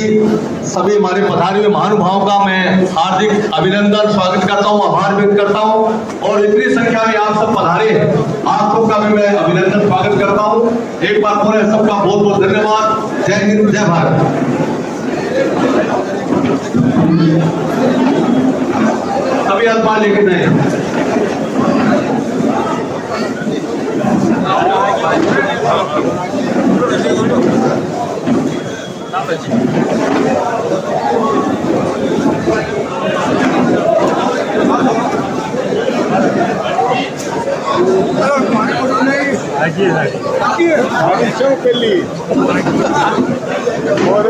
सभी हमारे पधारे हुए महानुभावों का मैं हार्दिक अभिनंदन स्वागत करता हूं, आभार व्यक्त करता हूं। और इतनी संख्या में आप सब पधारे, आप सबका भी मैं अभिनंदन स्वागत करता हूं। एक बार पूरे सबका बहुत बहुत धन्यवाद। जय हिंद, जय भारत। सभी अल्पाल लेके जाए। और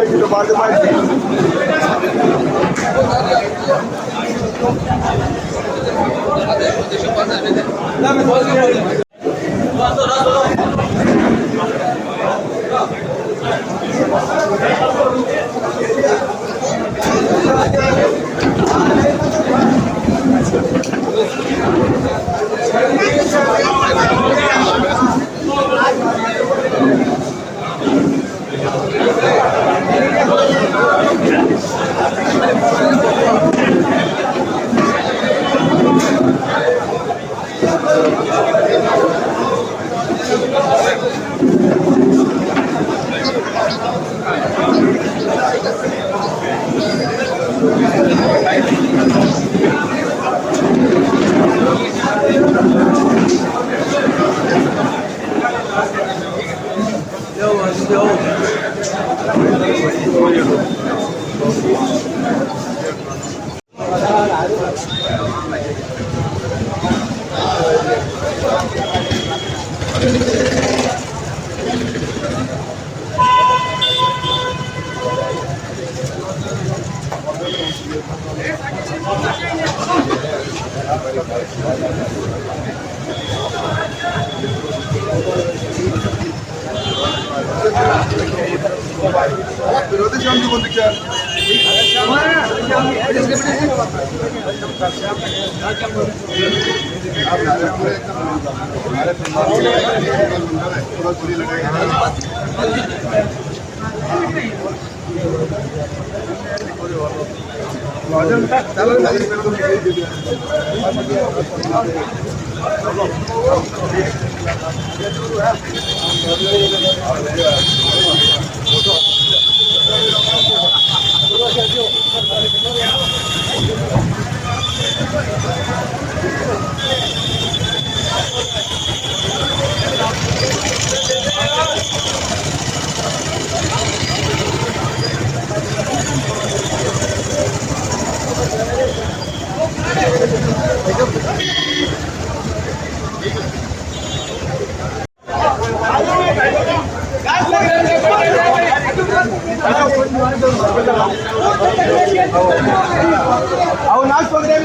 विरोधी शांति को दिखा आओ नाच पकड़े